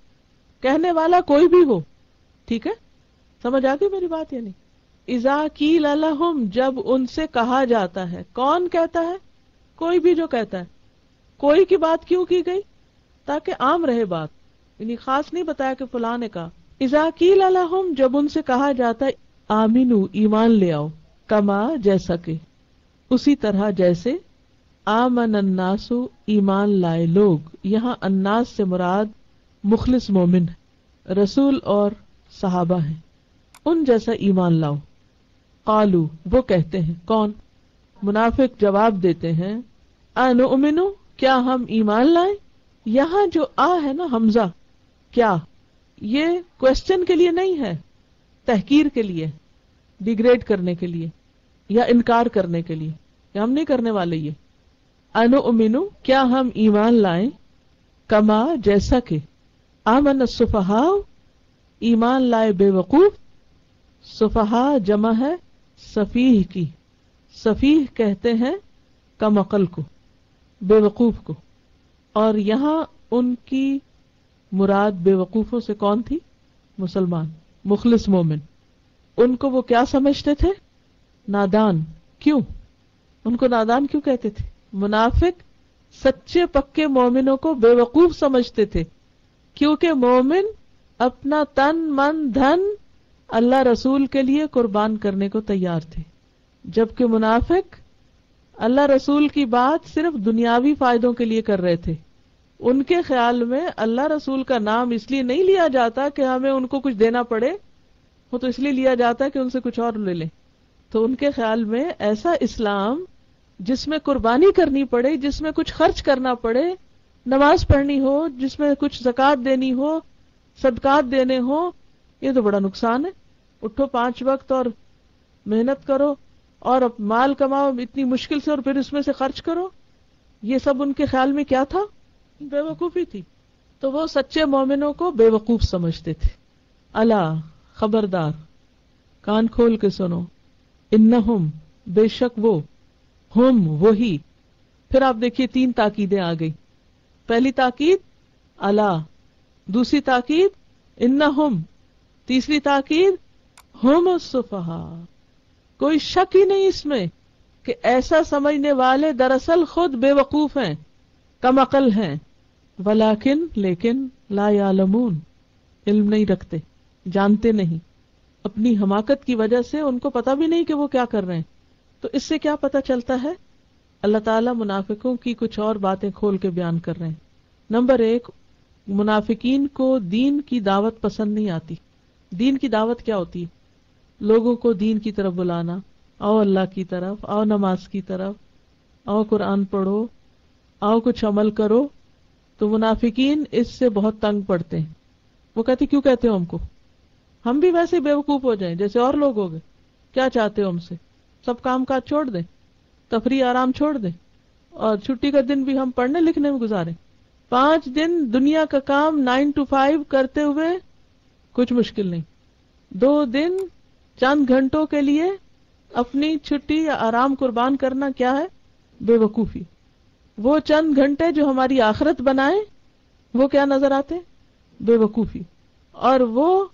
کہنے والا کوئی بھی ہو. ٹھیک ہے, سمجھ آ گئی میری بات یا نہیں؟ اذا قیل لہم, جب ان سے کہا جاتا ہے. کون کہتا ہے؟ کوئی بھی جو کہتا ہے. کوئی کی بات کیوں کی گئی؟ تاکہ عام رہے بات, یعنی خاص نہیں بتایا کہ فلاں نے کہا. اذا قیل لہم, جب ان سے کہا جاتا ہے آمنو, ایمان لے آؤ, کما, جیسا کہ, اسی طرح جیسے, آمن الناس, ایمان لائے لوگ. یہاں الناس سے مراد مخلص مومن ہے, رسول اور صحابہ ہیں, ان جیسا ایمان لاؤ. قالو, وہ کہتے ہیں. کون؟ منافق جواب دیتے ہیں, انؤمنو, کیا ہم ایمان لائیں. یہاں جو آ ہے نا حمزہ, کیا, یہ کوشچن کے لیے نہیں ہے, تحقیر کے لیے, ڈیگریڈ کرنے کے لیے یا انکار کرنے کے لیے. ہم نہیں کرنے والے یہ. انؤمنو, کیا ہم ایمان لائیں, کما, جیسا کہ, آمن السفہاء, ایمان لائے بے وقوف. سفہاء جمع ہے سفیہ کی. سفیہ کہتے ہیں کم عقل کو, بے وقوف کو. اور یہاں ان کی مراد بے وقوفوں سے کون تھی؟ مسلمان, مخلص مومن. ان کو وہ کیا سمجھتے تھے؟ نادان. کیوں ان کو نادان کیوں کہتے تھے؟ منافق سچے پکے مومنوں کو بے وقوف سمجھتے تھے, کیونکہ مومن اپنا تن من دھن اللہ رسول کے لیے قربان کرنے کو تیار تھے, جبکہ منافق اللہ رسول کی بات صرف دنیاوی فائدوں کے لیے کر رہے تھے. ان کے خیال میں اللہ رسول کا نام اس لیے نہیں لیا جاتا کہ ہمیں ان کو کچھ دینا پڑے, وہ تو اس لیے لیا جاتا ہے کہ ان سے کچھ اور لے لیں. تو ان کے خیال میں ایسا اسلام جس میں قربانی کرنی پڑے, جس میں کچھ خرچ کرنا پڑے, نماز پڑھنی ہو, جس میں کچھ زکوٰۃ دینی ہو, صدقات دینے ہو, یہ تو بڑا نقصان ہے. اٹھو 5 وقت اور محنت کرو اور مال کماؤ اتنی مشکل سے اور پھر اس میں سے خرچ کرو. یہ سب ان کے خیال میں کیا تھا؟ بے وقوفی تھی. تو وہ سچے مومنوں کو بے وقوف سمجھتے تھے. الا, خبردار, کان کھول کے سنو, انہم, بے شک وہ, ہم, وہی. پھر آپ دیکھیے 3 تاکیدیں آ گئی. پہلی تاکید الا, دوسری تاکید انہم, تیسری تاکید ہم السفہاء. کوئی شک ہی نہیں اس میں کہ ایسا سمجھنے والے دراصل خود بے وقوف ہیں, کم عقل ہیں. ولیکن, لیکن, لا یعلمون, علم نہیں رکھتے, جانتے نہیں. اپنی حماقت کی وجہ سے ان کو پتہ بھی نہیں کہ وہ کیا کر رہے ہیں. تو اس سے کیا پتہ چلتا ہے؟ اللہ تعالیٰ منافقوں کی کچھ اور باتیں کھول کے بیان کر رہے ہیں. نمبر 1, منافقین کو دین کی دعوت پسند نہیں آتی. دین کی دعوت کیا ہوتی ہے؟ لوگوں کو دین کی طرف بلانا, آؤ اللہ کی طرف, آؤ نماز کی طرف, آؤ قرآن پڑھو, آؤ کچھ عمل کرو. تو منافقین اس سے بہت تنگ پڑتے ہیں. وہ کہتے کیوں کہتے ہو ہم کو, ہم بھی ویسے بے وقوف ہو جائیں جیسے اور لوگ ہو گئے, کیا چاہتے ہو ہم سے, سب کام کاج چھوڑ دیں, تفریح آرام چھوڑ دیں, اور چھٹی کا دن بھی ہم پڑھنے لکھنے میں گزاریں. 5 دن دنیا کا کام 9 to 5 کرتے ہوئے کچھ مشکل نہیں. 2 دن چند گھنٹوں کے لیے اپنی چھٹی یا آرام قربان کرنا کیا ہے؟ بے وقوفی. وہ چند گھنٹے جو ہماری آخرت بنائے وہ کیا نظر آتے؟ بے وقوفی. اور وہ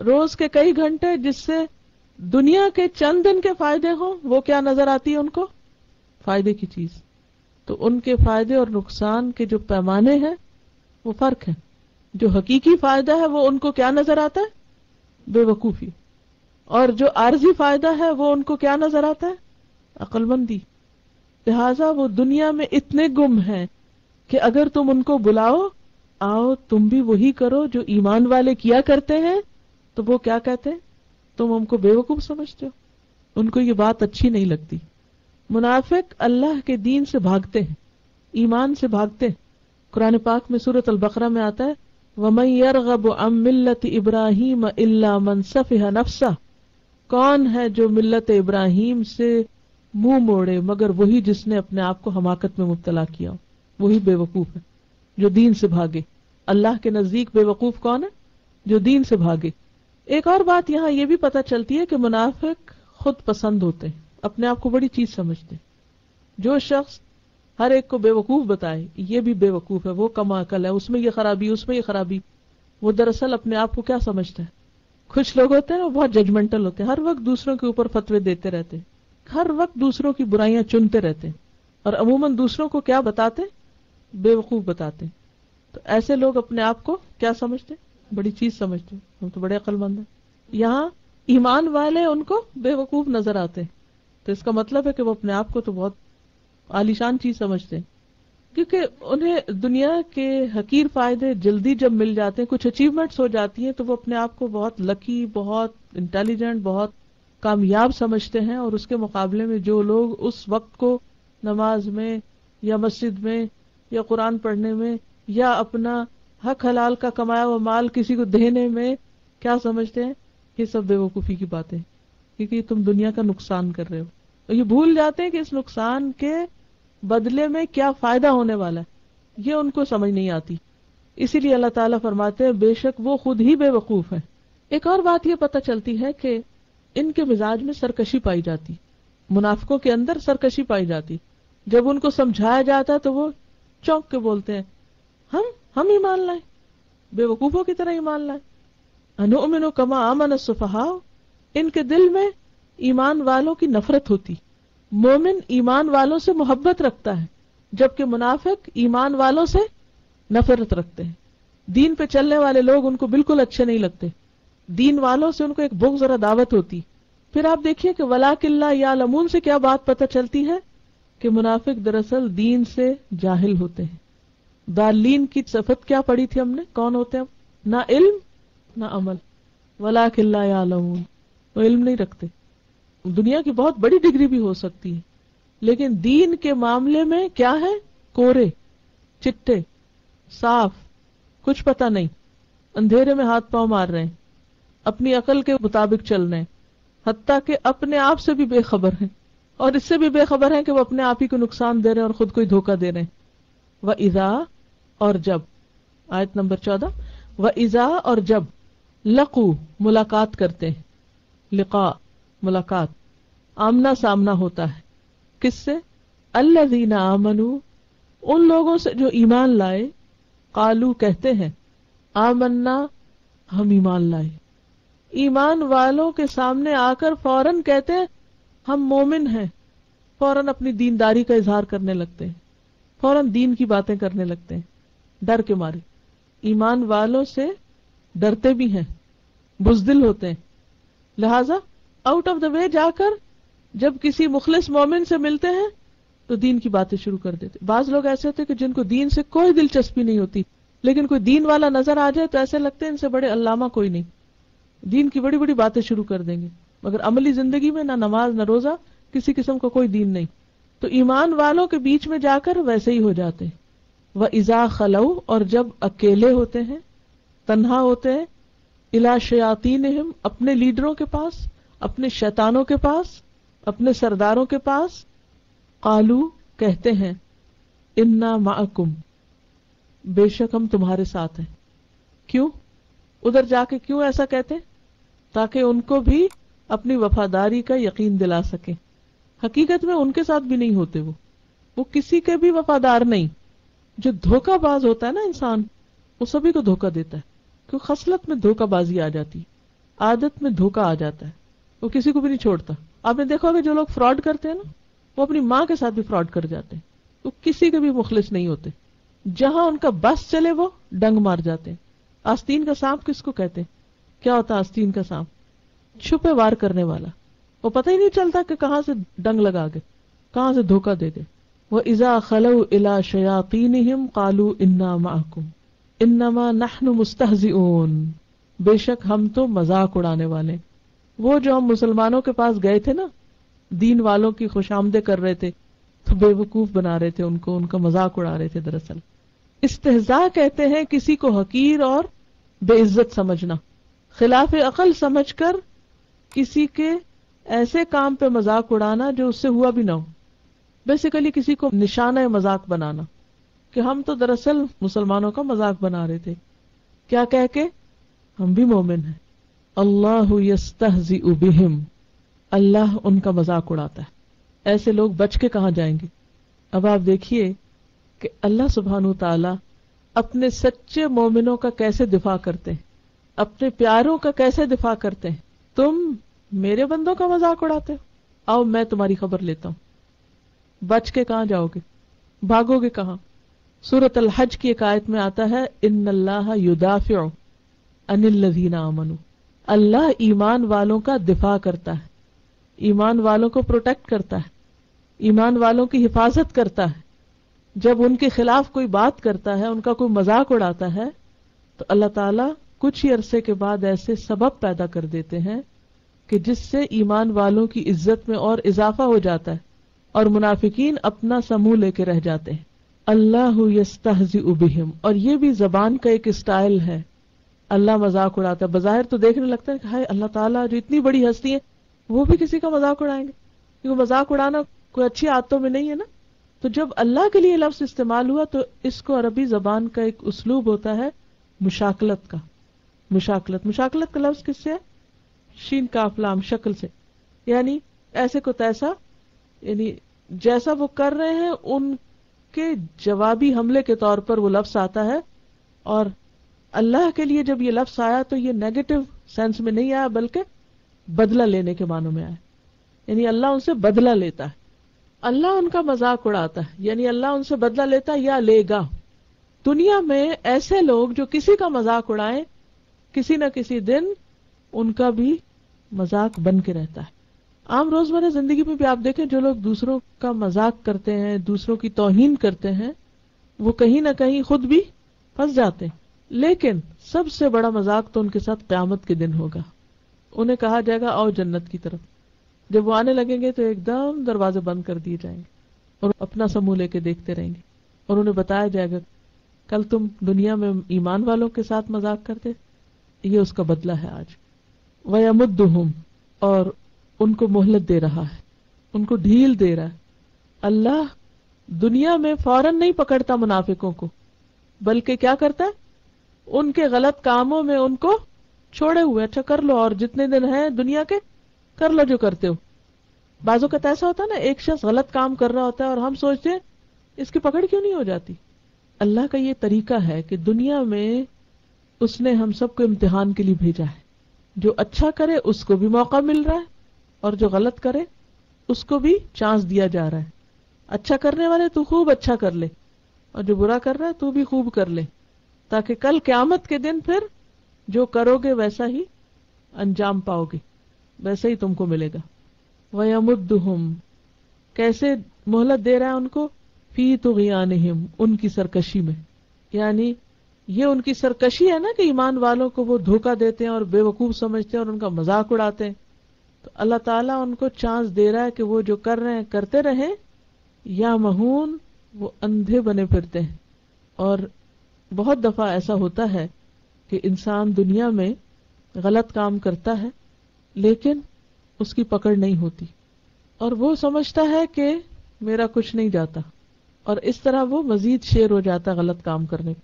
روز کے کئی گھنٹے جس سے دنیا کے چند دن کے فائدے ہوں وہ کیا نظر آتی ہے ان کو؟ فائدے کی چیز. تو ان کے فائدے اور نقصان کے جو پیمانے ہیں وہ فرق ہے. جو حقیقی فائدہ ہے وہ ان کو کیا نظر آتا ہے؟ بے وقوفی. اور جو عارضی فائدہ ہے وہ ان کو کیا نظر آتا ہے؟ عقل مندی. لہذا وہ دنیا میں اتنے گم ہیں کہ اگر تم ان کو بلاؤ آؤ تم بھی وہی کرو جو ایمان والے کیا کرتے ہیں, تو وہ کیا کہتے ہیں؟ تم ہم کو بے وقوف سمجھتے ہو. ان کو یہ بات اچھی نہیں لگتی. منافق اللہ کے دین سے بھاگتے ہیں, ایمان سے بھاگتے ہیں. قرآن پاک میں سورۃ البقرہ میں آتا ہے وَمَن يَرْغَبُ عَن مِلَّةِ إِبْرَاهِيمَ إِلَّا مَن سَفِهَ نَفْسَهُ, کون ہے جو ملت ابراہیم سے منہ موڑے مگر وہی جس نے اپنے آپ کو حماقت میں مبتلا کیا ہو. وہی بے وقوف ہے جو دین سے بھاگے. اللہ کے نزدیک بے وقوف کون ہے؟ جو دین سے بھاگے. ایک اور بات یہاں یہ بھی پتہ چلتی ہے کہ منافق خود پسند ہوتے ہیں, اپنے آپ کو بڑی چیز سمجھتے ہیں. جو شخص ہر ایک کو بے وقوف بتائے یہ بھی بے وقوف ہے, وہ کم عقل ہے, اس میں یہ خرابی اس میں یہ خرابی, وہ دراصل اپنے آپ کو کیا سمجھتا ہے؟ کچھ لوگ ہوتے ہیں وہ بہت ججمنٹل ہوتے ہیں, ہر وقت دوسروں کے اوپر فتوے دیتے رہتے ہیں, ہر وقت دوسروں کی برائیاں چنتے رہتے ہیں, اور عموماً دوسروں کو کیا بتاتے؟ بے وقوف بتاتے ہیں. تو ایسے لوگ اپنے آپ کو کیا سمجھتے؟ بڑی چیز سمجھتے ہیں, ہم تو بڑے عقل مند ہیں. یہاں ایمان والے ان کو بے وقوف نظر آتے ہیں, تو اس کا مطلب ہے کہ وہ اپنے آپ کو تو بہت عالیشان چیز سمجھتے ہیں, کیونکہ انہیں دنیا کے حقیر فائدے جلدی جب مل جاتے ہیں, کچھ اچیومنٹس ہو جاتی ہیں, تو وہ اپنے آپ کو بہت لکی, بہت انٹیلیجنٹ, بہت کامیاب سمجھتے ہیں. اور اس کے مقابلے میں جو لوگ اس وقت کو نماز میں یا مسجد میں یا قرآن پڑھنے میں یا اپنا حق حلال کا کمایا ہوا مال کسی کو دینے میں کیا سمجھتے ہیں, یہ سب بے وقوفی کی باتیں, کیونکہ تم دنیا کا نقصان کر رہے ہو. اور یہ بھول جاتے ہیں کہ اس نقصان کے بدلے میں کیا فائدہ ہونے والا ہے, یہ ان کو سمجھ نہیں آتی. اسی لیے اللہ تعالیٰ فرماتے ہیں بے شک وہ خود ہی بے وقوف ہے. ایک اور بات یہ پتہ چلتی ہے کہ ان کے مزاج میں سرکشی پائی جاتی, منافقوں کے اندر سرکشی پائی جاتی. جب ان کو سمجھایا جاتا ہے تو وہ چونک کے بولتے ہیں ہم ایمان لائیں, بے وقوفوں کی طرح ایمان لائیں. انؤمن کما آمن السفہاء, ان کے دل میں ایمان والوں کی نفرت ہوتی. مومن ایمان والوں سے محبت رکھتا ہے, جبکہ منافق ایمان والوں سے نفرت رکھتے ہیں. دین پہ چلنے والے لوگ ان کو بالکل اچھے نہیں لگتے, دین والوں سے ان کو ایک بغض اور عداوت ہوتی. پھر آپ دیکھیے کہ وَلَٰكِن لَا يَعْلَمُونَ سے کیا بات پتہ چلتی ہے کہ منافق دراصل دین سے جاہل ہوتے ہیں. ضالین کی صفت کیا پڑھی تھی ہم نے, کون ہوتے ہیں؟ نہ علم نہ عمل. وَلَٰكِن لَا يَعْلَمُونَ, وہ علم نہیں رکھتے. دنیا کی بہت بڑی ڈگری بھی ہو سکتی ہے, لیکن دین کے معاملے میں کیا ہے؟ کورے, چٹے, صاف, کچھ پتہ نہیں, اندھیرے میں ہاتھ پاؤں مار رہے ہیں, اپنی عقل کے مطابق چل رہے ہیں, حتیٰ کہ اپنے آپ سے بھی بے خبر ہیں, اور اس سے بھی بے خبر ہیں کہ وہ اپنے آپ ہی کو نقصان دے رہے ہیں اور خود کو ہی دھوکہ دے رہے ہیں. وَإِذَا, اور جب, آیت نمبر 14, وَإِذَا, اور جب, لقو, ملاقات کرتے ہیں, لقاء, ملاقات, آمنا سامنا ہوتا ہے, کس سے؟ الذین آمنوا, ان لوگوں سے جو ایمان لائے, قالو, کہتے ہیں, آمنا, ہم ایمان لائے. ایمان والوں کے سامنے آ کر فوراً کہتے ہیں ہم مومن ہیں, فوراً اپنی دینداری کا اظہار کرنے لگتے ہیں, فوراً دین کی باتیں کرنے لگتے ہیں, ڈر کے مارے. ایمان والوں سے ڈرتے بھی ہیں, بزدل ہوتے ہیں, لہذا آؤٹ آف دا وے جا کر جب کسی مخلص مومن سے ملتے ہیں تو دین کی باتیں شروع کر دیتے. بعض لوگ ایسے ہوتے کہ جن کو دین سے کوئی دلچسپی نہیں ہوتی, لیکن کوئی دین والا نظر آ جائے تو ایسے لگتے ہیں ان سے بڑے علامہ کوئی نہیں, دین کی بڑی بڑی باتیں شروع کر دیں گے, مگر عملی زندگی میں نہ نماز نہ روزہ, کسی قسم کا کوئی دین نہیں. تو ایمان والوں کے بیچ میں جا کر ویسے ہی ہو جاتے ہیں. وَإِذَا خَلَوْا, اور جب اکیلے ہوتے ہیں, تنہا ہوتے ہیں, إِلَىٰ شَيَاطِینِهِمْ, اپنے لیڈروں کے پاس, اپنے شیطانوں کے پاس, اپنے سرداروں کے پاس، قالو کہتے ہیں، انا معکم بے شک ہم تمہارے ساتھ ہیں. کیوں ادھر جا کے کیوں ایسا کہتے؟ تاکہ ان کو بھی اپنی وفاداری کا یقین دلا سکیں. حقیقت میں ان کے ساتھ بھی نہیں ہوتے، وہ کسی کے بھی وفادار نہیں. جو دھوکہ باز ہوتا ہے نا انسان، وہ سبھی کو دھوکہ دیتا ہے، کیونکہ خصلت میں دھوکہ بازی آ جاتی ہے، عادت میں دھوکہ آ جاتا ہے، وہ کسی کو بھی نہیں چھوڑتا. آپ نے دیکھا ہوگا جو لوگ فراڈ کرتے ہیں نا، وہ اپنی ماں کے ساتھ بھی فراڈ کر جاتے ہیں، وہ کسی کے بھی مخلص نہیں ہوتے. جہاں ان کا بس چلے وہ ڈنگ مار جاتے ہیں. آستین کا سانپ کس کو کہتے ہیں؟ کیا ہوتا ہے آستین کا سانپ؟ چھپے وار کرنے والا. وہ پتہ ہی نہیں چلتا کہ کہاں سے ڈنگ لگا گئے، کہاں سے دھوکہ دے گئے. وَإِذَا خَلَوْا إِلَى شَيَاطِينِهِمْ قَالُوا إِنَّا مَعَكُمْ إِنَّمَا نَحْنُ مُسْتَهْزِئُونَ بے شک ہم تو مذاق اڑانے والے. وہ جو ہم مسلمانوں کے پاس گئے تھے نا، دین والوں کی خوش آمدیں کر رہے تھے، تو بے وقوف بنا رہے تھے ان کو، ان کا مذاق اڑا رہے تھے. دراصل استہزاء کہتے ہیں کسی کو حقیر اور بے عزت سمجھنا، خلاف عقل سمجھ کر کسی کے ایسے کام پہ مذاق اڑانا جو اس سے ہوا بھی نہ ہو. بیسیکلی کسی کو نشانہ مذاق بنانا کہ ہم تو دراصل مسلمانوں کا مذاق بنا رہے تھے. کیا کہہ کے؟ ہم بھی مومن ہیں. اللہ یستہزئ بہم اللہ ان کا مذاق اڑاتا ہے. ایسے لوگ بچ کے کہاں جائیں گے؟ اب آپ دیکھیے کہ اللہ سبحانہ تعالی اپنے سچے مومنوں کا کیسے دفاع کرتے ہیں، اپنے پیاروں کا کیسے دفاع کرتے ہیں. تم میرے بندوں کا مذاق اڑاتے ہو، آؤ میں تمہاری خبر لیتا ہوں. بچ کے کہاں جاؤ گے؟ بھاگو گے کہاں؟ سورۃ الحج کی ایک آیت میں آتا ہے، ان اللہ یدافع عن الذین آمنوا اللہ ایمان والوں کا دفاع کرتا ہے، ایمان والوں کو پروٹیکٹ کرتا ہے، ایمان والوں کی حفاظت کرتا ہے. جب ان کے خلاف کوئی بات کرتا ہے، ان کا کوئی مذاق اڑاتا ہے، تو اللہ تعالیٰ کچھ ہی عرصے کے بعد ایسے سبب پیدا کر دیتے ہیں کہ جس سے ایمان والوں کی عزت میں اور اضافہ ہو جاتا ہے اور منافقین اپنا سمو لے کے رہ جاتے ہیں. اللہ یستہزئ بہم، اور یہ بھی زبان کا ایک اسٹائل ہے. اللہ مذاق اڑاتا ہے، بظاہر تو دیکھنے لگتا ہے کہ ہائے اللہ تعالیٰ جو اتنی بڑی ہستی ہے وہ بھی کسی کا مذاق اڑائیں گے، کیونکہ مذاق اڑانا کوئی اچھی عادتوں میں نہیں ہے نا. تو جب اللہ کے لیے لفظ استعمال ہوا تو اس کو عربی زبان کا ایک اسلوب ہوتا ہے مشاکلت کا. مشاکلت کا لفظ کس سے ہے؟ شین کاف لام شکل سے، یعنی ایسے کو تیسا، یعنی جیسا وہ کر رہے ہیں ان کے جوابی حملے کے طور پر وہ لفظ آتا ہے. اور اللہ کے لیے جب یہ لفظ آیا تو یہ نیگیٹو سینس میں نہیں آیا بلکہ بدلہ لینے کے معنوں میں آیا، یعنی اللہ ان سے بدلہ لیتا ہے، اللہ ان کا مذاق اڑاتا ہے، یعنی اللہ ان سے بدلہ لیتا ہے یا لے گا. دنیا میں ایسے لوگ جو کسی کا مذاق اڑائیں، کسی نہ کسی دن ان کا بھی مذاق بن کے رہتا ہے. عام روزمرہ زندگی میں بھی آپ دیکھیں جو لوگ دوسروں کا مذاق کرتے ہیں، دوسروں کی توہین کرتے ہیں، وہ کہیں نہ کہیں خود بھی پھنس جاتے ہیں. لیکن سب سے بڑا مذاق تو ان کے ساتھ قیامت کے دن ہوگا. انہیں کہا جائے گا آؤ جنت کی طرف. جب وہ آنے لگیں گے تو ایک دم دروازے بند کر دیے جائیں گے اور اپنا سمو لے کے دیکھتے رہیں گے، اور انہیں بتایا جائے گا کل تم دنیا میں ایمان والوں کے ساتھ مذاق کرتے، یہ اس کا بدلہ ہے آج. وَيَمُدُّهُمْ اور ان کو مہلت دے رہا ہے، ان کو ڈھیل دے رہا ہے. اللہ دنیا میں فوراً نہیں پکڑتا منافقوں کو، بلکہ کیا کرتا ہے؟ ان کے غلط کاموں میں ان کو چھوڑے ہوئے، اچھا کر لو اور جتنے دن ہیں دنیا کے کر لو جو کرتے ہو. بعضوں کا ایسا ہوتا ہے نا، ایک شخص غلط کام کر رہا ہوتا ہے اور ہم سوچتے ہیں اس کی پکڑ کیوں نہیں ہو جاتی. اللہ کا یہ طریقہ ہے کہ دنیا میں اس نے ہم سب کو امتحان کے لیے بھیجا ہے. جو اچھا کرے اس کو بھی موقع مل رہا ہے اور جو غلط کرے اس کو بھی چانس دیا جا رہا ہے. اچھا کرنے والے تو خوب اچھا کر لے، اور جو برا کر رہا ہے تو بھی خوب کر لے، تاکہ کل قیامت کے دن پھر جو کرو گے ویسا ہی انجام پاؤ گے، ویسے ہی تم کو ملے گا. وَيَمُدُّهُمْ کیسے مہلت دے رہا ہے ان کو؟ فی طغیانہم ان کی سرکشی میں، یعنی یہ ان کی سرکشی ہے نا کہ ایمان والوں کو وہ دھوکہ دیتے ہیں اور بے وقوف سمجھتے ہیں اور ان کا مذاق اڑاتے ہیں. تو اللہ تعالیٰ ان کو چانس دے رہا ہے کہ وہ جو کر رہے ہیں کرتے رہیں، یا مہون وہ اندھے بنے پھرتے ہیں. اور بہت دفعہ ایسا ہوتا ہے کہ انسان دنیا میں غلط کام کرتا ہے لیکن اس کی پکڑ نہیں ہوتی، اور وہ سمجھتا ہے کہ میرا کچھ نہیں جاتا، اور اس طرح وہ مزید شیر ہو جاتا غلط کام کرنے پہ.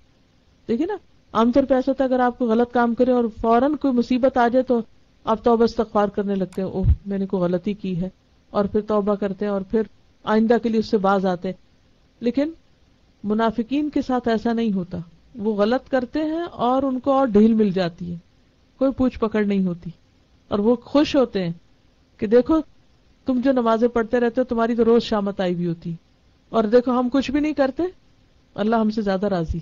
دیکھیں نا، عام طور پہ ایسا ہوتا ہے اگر آپ کو غلط کام کرے اور فوراً کوئی مصیبت آ جائے تو آپ توبہ استغفار کرنے لگتے ہیں، اوہ میں نے کوئی غلطی کی ہے، اور پھر توبہ کرتے ہیں اور پھر آئندہ کے لیے اس سے باز آتے ہیں. لیکن منافقین کے ساتھ ایسا نہیں ہوتا، وہ غلط کرتے ہیں اور ان کو اور ڈھیل مل جاتی ہے، کوئی پوچھ پکڑ نہیں ہوتی، اور وہ خوش ہوتے ہیں کہ دیکھو تم جو نمازیں پڑھتے رہتے ہو تمہاری تو روز شامت آئی بھی ہوتی، اور دیکھو ہم کچھ بھی نہیں کرتے، اللہ ہم سے زیادہ راضی.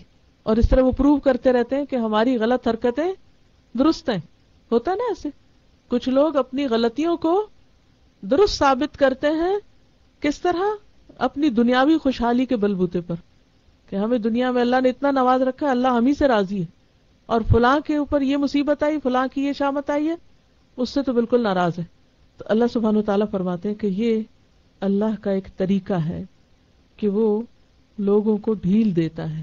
اور اس طرح وہ پروو کرتے رہتے ہیں کہ ہماری غلط حرکتیں درست ہیں. ہوتا ہے نا ایسے کچھ لوگ اپنی غلطیوں کو درست ثابت کرتے ہیں. کس طرح؟ اپنی دنیاوی خوشحالی کے بلبوتے پر، کہ ہمیں دنیا میں اللہ نے اتنا نواز رکھا ہے، اللہ ہم ہی سے راضی ہے، اور فلاں کے اوپر یہ مصیبت آئی، فلاں کی یہ شامت آئی ہے، اس سے تو بالکل ناراض ہے. تو اللہ سبحانہ وتعالیٰ فرماتے ہیں کہ یہ اللہ کا ایک طریقہ ہے کہ وہ لوگوں کو ڈھیل دیتا ہے،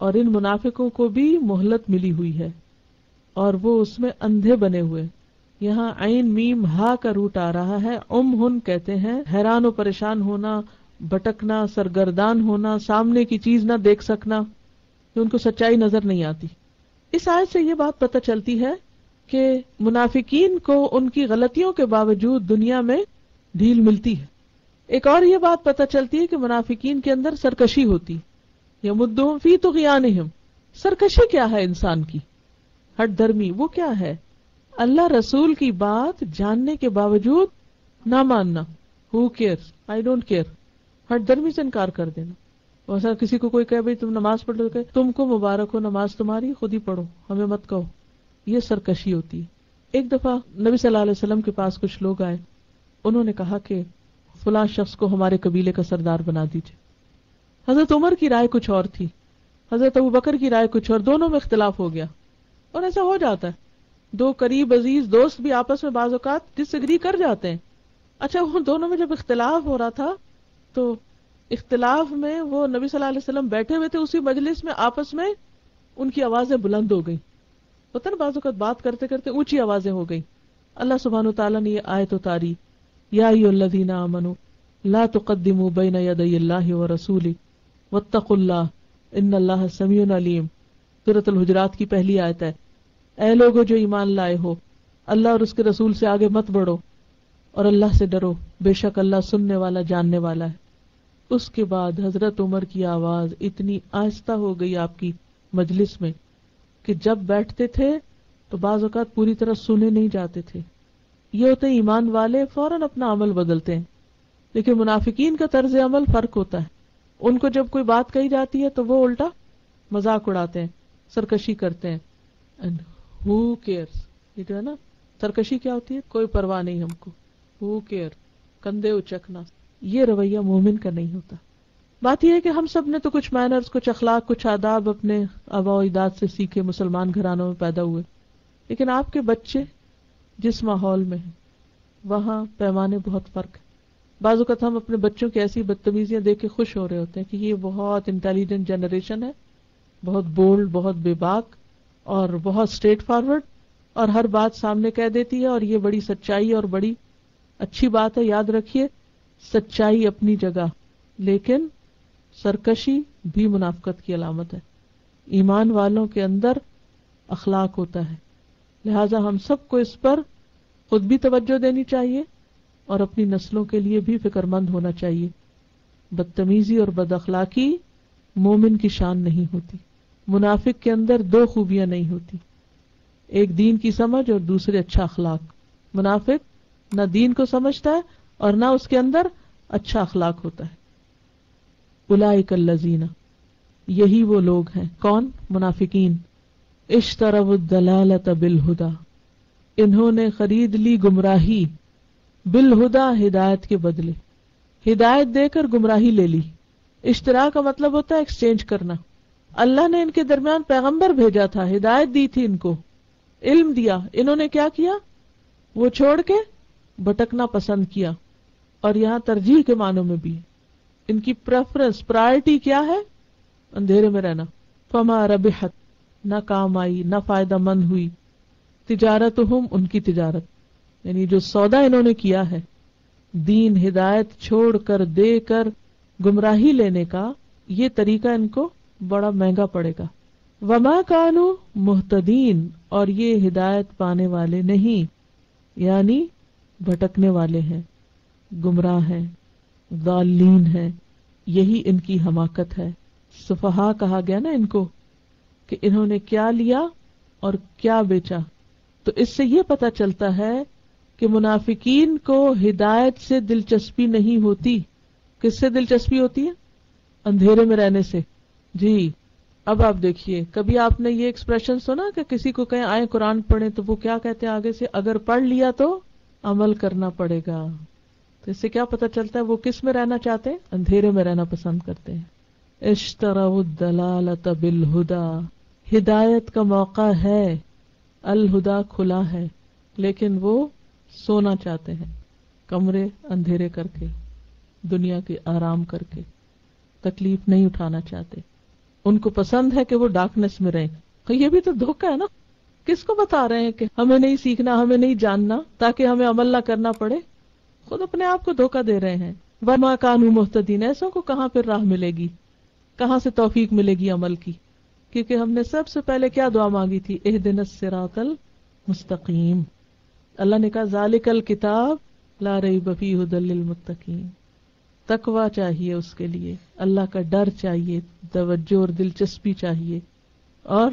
اور ان منافقوں کو بھی مہلت ملی ہوئی ہے اور وہ اس میں اندھے بنے ہوئے. یہاں عین میم ہا کا روٹ آ رہا ہے. ہن کہتے ہیں حیران و پریشان ہونا، بھٹکنا، سرگردان ہونا، سامنے کی چیز نہ دیکھ سکنا، کہ ان کو سچائی نظر نہیں آتی. اس آیت سے یہ بات پتہ چلتی ہے کہ منافقین کو ان کی غلطیوں کے باوجود دنیا میں ڈھیل ملتی ہے. ایک اور یہ بات پتہ چلتی ہے کہ منافقین کے اندر سرکشی ہوتی. یمدہم فی طغیانہم، سرکشی کیا ہے انسان کی؟ ہٹ دھرمی وہ کیا ہے؟ اللہ رسول کی بات جاننے کے باوجود نہ ماننا. ہو کیئرس، آئی ڈونٹ کیئر. ہٹ دھرمی سے انکار کر دینا. ویسا کسی کو کوئی کہے بھائی تم نماز پڑھ لو، کہ تم کو مبارک ہو، نماز تمہاری، خود ہی پڑھو، ہمیں مت کہو. یہ سرکشی ہوتی ہے. ایک دفعہ نبی صلی اللہ علیہ وسلم کے پاس کچھ لوگ آئے، انہوں نے کہا کہ فلاں شخص کو ہمارے قبیلے کا سردار بنا دیجئے. حضرت عمر کی رائے کچھ اور تھی، حضرت ابوبکر کی رائے کچھ اور، دونوں میں اختلاف ہو گیا. اور ایسا ہو جاتا ہے، دو قریب عزیز دوست بھی آپس میں بعض اوقات ڈس ایگری کر جاتے ہیں. اچھا وہ دونوں میں جب اختلاف ہو رہا تھا تو اختلاف میں وہ نبی صلی اللہ علیہ وسلم بیٹھے ہوئے تھے اسی مجلس میں، آپس میں ان کی آوازیں بلند ہو گئی. پتہ نا بعض اوقات بات کرتے کرتے اونچی آوازیں ہو گئی. اللہ سبحانہ وتعالیٰ نے یہ آیت اتاری، یا ایھا الذین آمنوا لا تقدموا بین یدی اللہ ورسولہ واتقوا اللہ ان اللہ سمیع علیم. سورۃ الحجرات کی پہلی آیت ہے. اے لوگو جو ایمان لائے ہو، اللہ اور اس کے رسول سے آگے مت بڑھو اور اللہ سے ڈرو، بے شک اللہ سننے والا جاننے والا ہے. اس کے بعد حضرت عمر کی آواز اتنی آہستہ ہو گئی آپ کی مجلس میں کہ جب بیٹھتے تھے تو بعض اوقات پوری طرح سنے نہیں جاتے تھے. یہ ہوتے ایمان والے فوراً اپنا عمل بدلتے ہیں، لیکن منافقین کا طرز عمل فرق ہوتا ہے. ان کو جب کوئی بات کہی جاتی ہے تو وہ الٹا مذاق اڑاتے ہیں، سرکشی کرتے ہیں. And who cares؟ یہ جو ہے نا سرکشی کیا ہوتی ہے؟ کوئی پرواہ نہیں ہم کو. who care؟ کندھے اچکنا. یہ رویہ مومن کا نہیں ہوتا. بات یہ ہے کہ ہم سب نے تو کچھ مینرز، کچھ اخلاق، کچھ آداب اپنے آباء و اجداد سے سیکھے، مسلمان گھرانوں میں پیدا ہوئے، لیکن آپ کے بچے جس ماحول میں ہیں وہاں پیمانے بہت فرق ہے. بعض اوقات ہم اپنے بچوں کی ایسی بدتمیزیاں دیکھ کے خوش ہو رہے ہوتے ہیں کہ یہ بہت انٹیلیجنٹ جنریشن ہے، بہت بولڈ، بہت بے باک اور بہت اسٹریٹ فارورڈ، اور ہر بات سامنے کہہ دیتی ہے، اور یہ بڑی سچائی اور بڑی اچھی بات ہے. یاد رکھیے سچائی اپنی جگہ، لیکن سرکشی بھی منافقت کی علامت ہے. ایمان والوں کے اندر اخلاق ہوتا ہے، لہذا ہم سب کو اس پر خود بھی توجہ دینی چاہیے اور اپنی نسلوں کے لیے بھی فکر مند ہونا چاہیے. بدتمیزی اور بد اخلاقی مومن کی شان نہیں ہوتی. منافق کے اندر دو خوبیاں نہیں ہوتی، ایک دین کی سمجھ اور دوسرے اچھا اخلاق. منافق نہ دین کو سمجھتا ہے اور نہ اس کے اندر اچھا اخلاق ہوتا ہے. اولئک الذین، یہی وہ لوگ ہیں. کون؟ منافقین. اشتروا الضلالۃ بالہدی، انہوں نے خرید لی گمراہی، بالہدی ہدایت کے بدلے. ہدایت دے کر گمراہی لے لی. اشترا کا مطلب ہوتا ہے ایکسچینج کرنا. اللہ نے ان کے درمیان پیغمبر بھیجا تھا، ہدایت دی تھی، ان کو علم دیا، انہوں نے کیا کیا؟ وہ چھوڑ کے بھٹکنا پسند کیا. اور یہاں ترجیح کے معنوں میں بھی ان کی پریفرنس، پرائرٹی کیا ہے؟ اندھیرے میں رہنا. فما ربحت، نہ کام آئی، نہ فائدہ مند ہوئی. تجارتہم، ان کی تجارت، یعنی جو سودا انہوں نے کیا ہے دین ہدایت چھوڑ کر دے کر گمراہی لینے کا، یہ طریقہ ان کو بڑا مہنگا پڑے گا. وما کانوا مہتدین، اور یہ ہدایت پانے والے نہیں، یعنی بھٹکنے والے ہیں، گمراہ ہیں، ضالین ہیں. یہی ان کی حماقت ہے. سفہا کہا گیا نا ان کو کہ انہوں نے کیا لیا اور کیا بیچا. تو اس سے یہ پتہ چلتا ہے کہ منافقین کو ہدایت سے دلچسپی نہیں ہوتی. کس سے دلچسپی ہوتی ہے؟ اندھیرے میں رہنے سے. جی اب آپ دیکھیے، کبھی آپ نے یہ ایکسپریشن سنا کہ کسی کو کہیں آئے قرآن پڑھیں تو وہ کیا کہتے ہیں آگے سے؟ اگر پڑھ لیا تو عمل کرنا پڑے گا. تو اس سے کیا پتہ چلتا ہے وہ کس میں رہنا چاہتے ہیں؟ اندھیرے میں رہنا پسند کرتے ہیں. اشتروا الضلالۃ بالہدی، ہدایت کا موقع ہے، الہدا کھلا ہے، لیکن وہ سونا چاہتے ہیں، کمرے اندھیرے کر کے، دنیا کے آرام کر کے، تکلیف نہیں اٹھانا چاہتے. ان کو پسند ہے کہ وہ ڈارکنیس میں رہیں. یہ بھی تو دھوکہ ہے نا. کس کو بتا رہے ہیں کہ ہمیں نہیں سیکھنا، ہمیں نہیں جاننا تاکہ ہمیں عمل نہ کرنا پڑے؟ خود اپنے آپ کو دھوکہ دے رہے ہیں. وما کانوا مہتدین، ایسوں کو کہاں پھر راہ ملے گی، کہاں سے توفیق ملے گی عمل کی؟ کیونکہ ہم نے سب سے پہلے کیا دعا مانگی تھی؟ اہدنا الصراط المستقیم. اللہ نے کہا ذالک الکتاب لا ریب فیہ ھدی للمتقین. تقویٰ چاہیے اس کے لیے، اللہ کا ڈر چاہیے، توجہ اور دلچسپی چاہیے، اور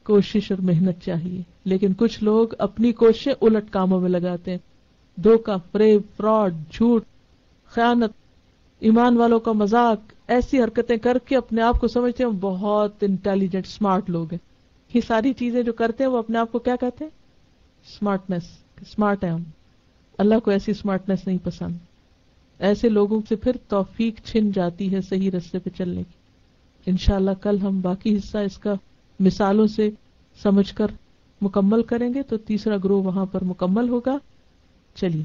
کوشش اور محنت چاہیے. لیکن کچھ لوگ اپنی کوششیں الٹ کاموں میں لگاتے ہیں. دھوکہ، فریب، فراڈ، جھوٹ، خیانت، ایمان والوں کا مذاق، ایسی حرکتیں کر کے اپنے آپ کو سمجھتے ہیں بہت انٹیلیجنٹ، اسمارٹ لوگ ہیں. یہ ساری چیزیں جو کرتے ہیں وہ اپنے آپ کو کیا کہتے ہیں؟ اسمارٹنس. اسمارٹ ہیں ہم. اللہ کو ایسی اسمارٹنس نہیں پسند. ایسے لوگوں سے پھر توفیق چھن جاتی ہے صحیح راستے پہ چلنے کی. انشاءاللہ کل ہم باقی حصہ اس کا مثالوں سے سمجھ کر مکمل کریں گے، تو تیسرا گروہ وہاں پر مکمل ہوگا. چلیے.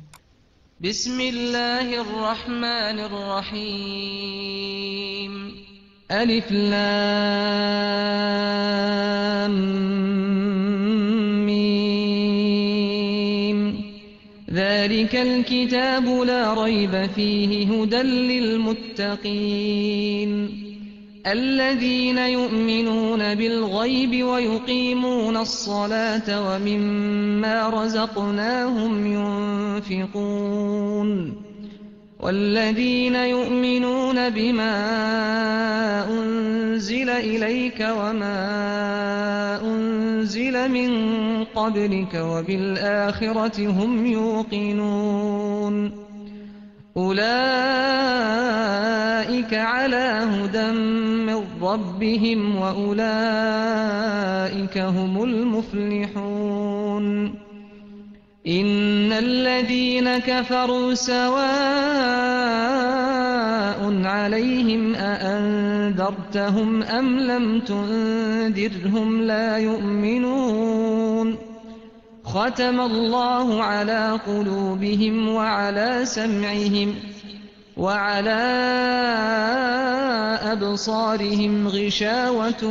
بسم اللہ الرحمن الرحیم. الف لام میم ذلك الكتاب لا ريب فيه هدى للمتقين الذين يؤمنون بالغيب ويقيمون الصلاة ومما رزقناهم ينفقون والذين يؤمنون بما أنزل إليك وما أنزل من قبلك وبالآخرة هم يوقنون أولئك على هدى من ربهم وأولئك هم المفلحون. إن الذين كفروا سواء عليهم أأنذرتهم أم لم تنذرهم لا يؤمنون. ختم الله على قلوبهم وعلى سمعهم وعلى أبصارهم غشاوة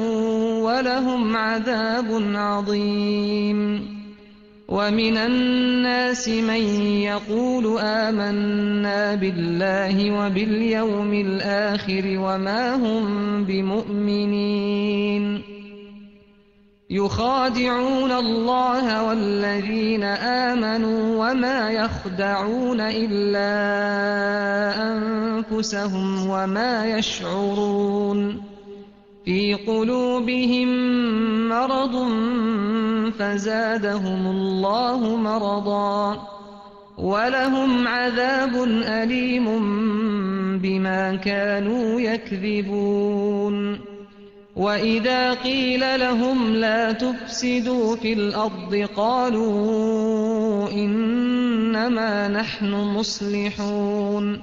ولهم عذاب عظيم. ومن الناس من يقول آمنا بالله وباليوم الآخر وما هم بمؤمنين يخادعون الله والذين آمنوا وما يخدعون إلا أنفسهم وما يشعرون. في قلوبهم مرض فزادهم الله مرضا ولهم عذاب أليم بما كانوا يكذبون. وإذا قيل لهم لا تفسدوا في الأرض قالوا إنما نحن مصلحون.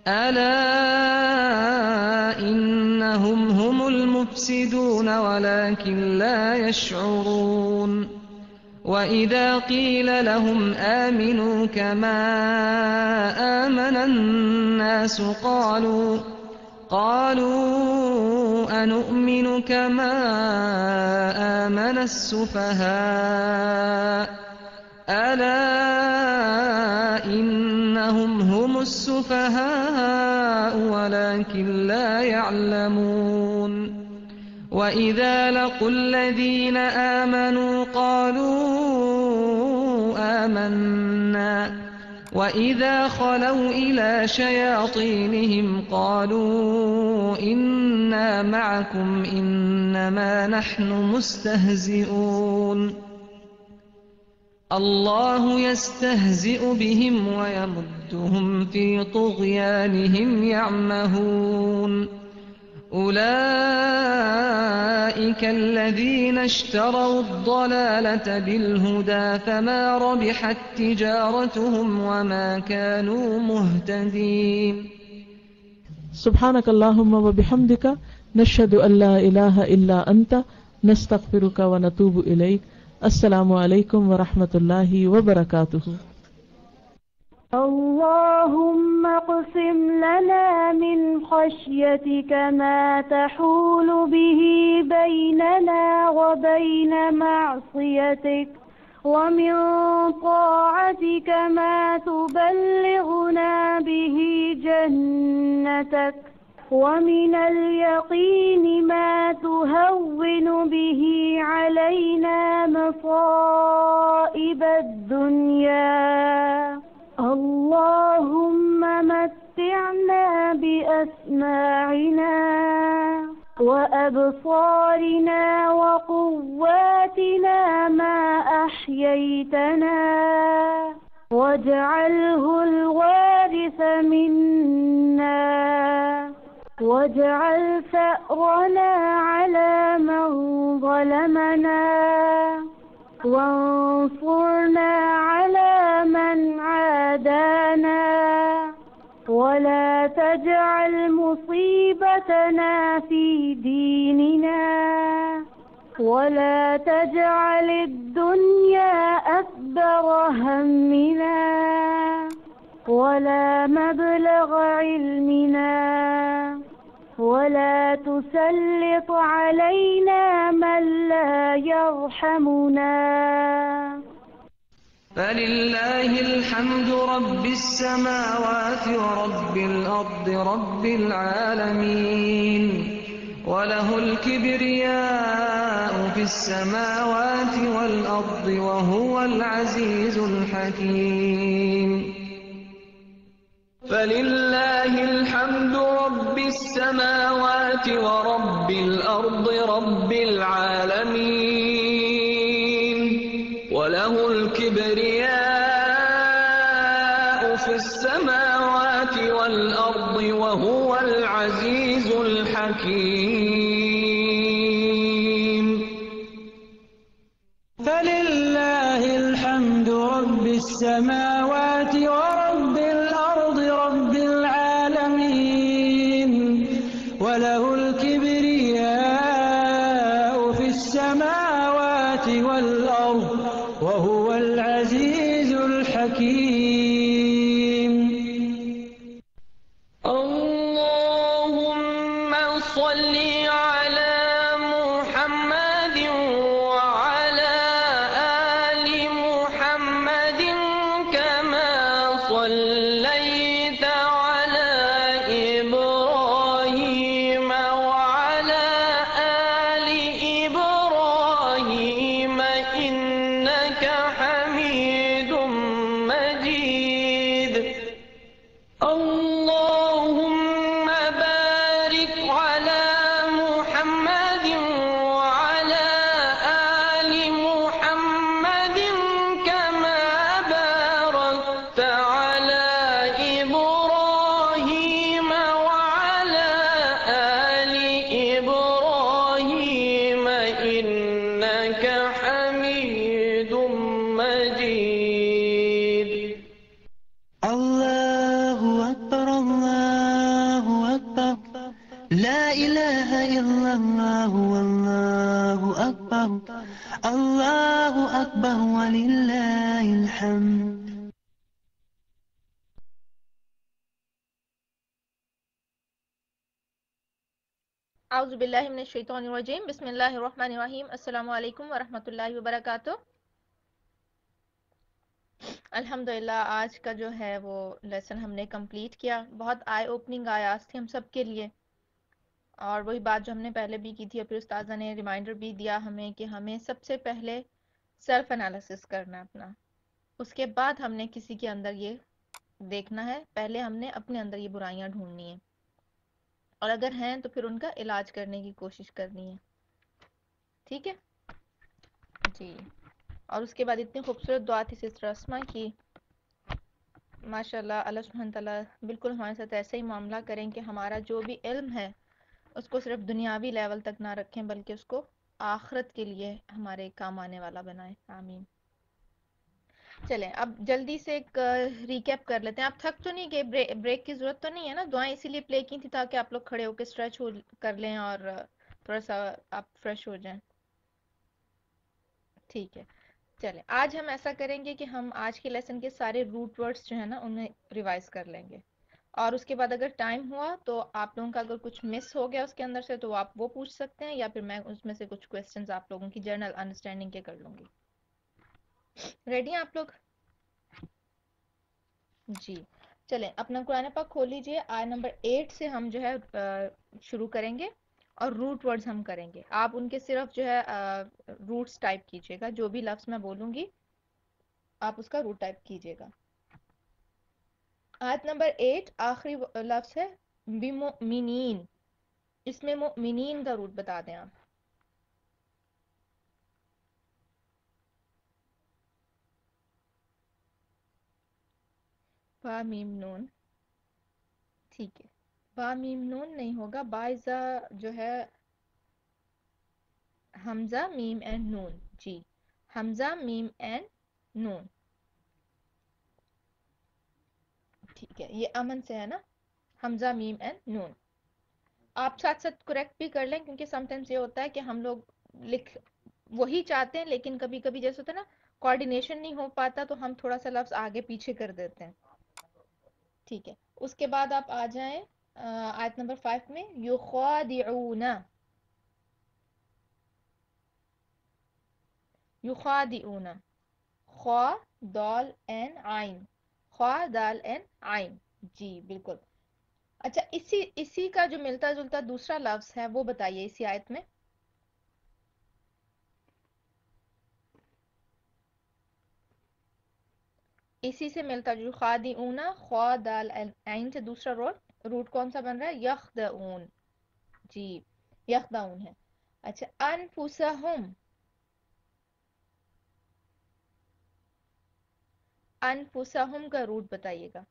ألا إنهم هم المفسدون ولكن لا يشعرون. وإذا قيل لهم آمنوا كما آمن الناس قالوا أنؤمن كما آمن السفهاء ألا إنهم هم السفهاء ولكن لا يعلمون وإذا لقوا الذين آمنوا قالوا آمنا وإذا خلوا إلى شياطينهم قالوا إنا معكم إنما نحن مستهزئون الله يستهزئ بهم ويمدهم في طغيانهم يعمهون أولئك الذين اشتروا الضلالة بالهدى فما ربحت تجارتهم وما كانوا مهتدين سبحانك اللهم وبحمدك نشهد أن لا إله إلا أنت نستغفرك ونتوب إليك. السلام علیکم ورحمۃ اللہ وبرکاتہ. اللهم اقسم لنا من خشيتك ما تحول به بيننا وبين معصيتك ومن طاعتك ما تبلغنا به جنتك ومن اليقين ما تهون به علينا مصائب الدنيا اللهم متعنا بأسماعنا وأبصارنا وقواتنا ما أحييتنا واجعله الوارث منا واجعل ثأرنا على من ظلمنا وانصرنا على من عادانا ولا تجعل مصيبتنا في ديننا ولا تجعل الدنيا أكبر همنا ولا مبلغ علمنا ولا تسلط علينا من لا يرحمنا. فلله الحمد رب السماوات ورب الأرض رب العالمين وله الكبرياء في السماوات والأرض وهو العزيز الحكيم. فلله الحمد رب السماوات ورب الأرض رب العالمين وله الكبرياء في السماوات والأرض وهو العزيز الحكيم. فلله الحمد رب السماوات ورب الأرض رب العالمين وله الكبرياء في السماوات والأرض وهو العزيز الحكيم. اللهم صل على محمد وعلى آل محمد كما صليت على إبراهيم وعلى آل إبراهيم إنك حميد مجيد. اللهم بارك على محمد وعلى آل محمد كما باركت على إبراهيم وعلى آل إبراهيم إنك حميد مجيد. الله أكبر الله أكبر لا إله إلا الله والله أكبر الله أكبر ولله الحمد. اعوذ باللہ من الشیطان الرجیم بسم اللہ الرحمن الرحیم. السلام علیکم ورحمۃ اللہ وبرکاتہ. الحمدللہ آج کا جو ہے وہ لیسن ہم نے کمپلیٹ کیا. بہت آئی اوپننگ آیات تھی ہم سب کے لیے، اور وہی بات جو ہم نے پہلے بھی کی تھی، اور پھر استاذہ نے ریمائنڈر بھی دیا ہمیں کہ ہمیں سب سے پہلے سیلف انالیسس کرنا ہے اپنا. اس کے بعد ہم نے کسی کے اندر یہ دیکھنا ہے، پہلے ہم نے اپنے اندر یہ برائیاں ڈھونڈنی ہیں، اور اگر ہیں تو پھر ان کا علاج کرنے کی کوشش کرنی ہے. ٹھیک ہے جی. اور اس کے بعد اتنی خوبصورت دعا تھی سسٹر اسما کی، ماشاءاللہ. اللہ سبحانہ تعالیٰ بالکل ہمارے ساتھ ایسے ہی معاملہ کریں کہ ہمارا جو بھی علم ہے اس کو صرف دنیاوی لیول تک نہ رکھیں، بلکہ اس کو آخرت کے لیے ہمارے کام آنے والا بنائیں. آمین. چلیں اب جلدی سے ایک ریکیپ کر لیتے ہیں. آپ تھک تو نہیں گئے؟ بریک کی ضرورت تو نہیں ہے نا؟ دعائیں اسی لیے پلے کی تھی تاکہ آپ لوگ کھڑے ہو کے اسٹریچ کر لیں اور تھوڑا سا آپ فریش ہو جائیں. ٹھیک ہے. چلیں آج ہم ایسا کریں گے کہ ہم آج کے لیسن کے سارے روٹ ورڈز جو ہیں نا انہیں ریوائز کر لیں گے، اور اس کے بعد اگر ٹائم ہوا تو آپ لوگوں کا اگر کچھ مس ہو گیا اس کے اندر سے تو آپ وہ پوچھ سکتے ہیں، یا پھر میں اس میں سے کچھ کویسچنز آپ لوگوں کی جنرل انڈرسٹینڈنگ کے کر لوں گی. ریڈی ہیں آپ لوگ؟ جی چلیں اپنا قرآن پاک کھول لیجئے. آیت نمبر 8 سے ہم جو ہے شروع کریں گے، اور روٹ ورڈز ہم کریں گے. آپ ان کے صرف جو ہے روٹس ٹائپ کیجئے گا، جو بھی لفظ میں بولوں گی آپ اس کا روٹ ٹائپ کیجئے گا. آیت نمبر 8 آخری لفظ ہے بمؤمنین. اس میں مؤمنین کا روٹ بتا دیں آپ. با میم نون. ٹھیک ہے. با میم نون نہیں ہوگا، باعزہ جو ہے حمزہ میم and known. G Hamza ma'am and known. ٹھیک ہے یہ امن سے ہے نا، حمزہ میم اینڈ نون. آپ ساتھ ساتھ کریکٹ بھی کر لیں، کیونکہ سم ٹائمز یہ ہوتا ہے کہ ہم لوگ لکھ وہی چاہتے ہیں لیکن کبھی کبھی جیسے ہوتا ہے نا کوارڈینیشن نہیں ہو پاتا تو ہم تھوڑا سا لفظ آگے پیچھے کر دیتے ہیں. ٹھیک ہے. اس کے بعد آپ آ جائیں آیت نمبر 5 میں. یخادعون. یخادعون. خوا دال این عین. خوا دال این عین. جی بالکل. اچھا اسی کا جو ملتا جلتا دوسرا لفظ ہے وہ بتائیے اسی آیت میں. اسی سے ملتا جو خادعون خوا دال عین سے دوسرا روٹ کون سا بن رہا ہے؟ یخدعون. جی یخدعون ہے. اچھا انفسہم. انفسہم کا روٹ بتائیے گا.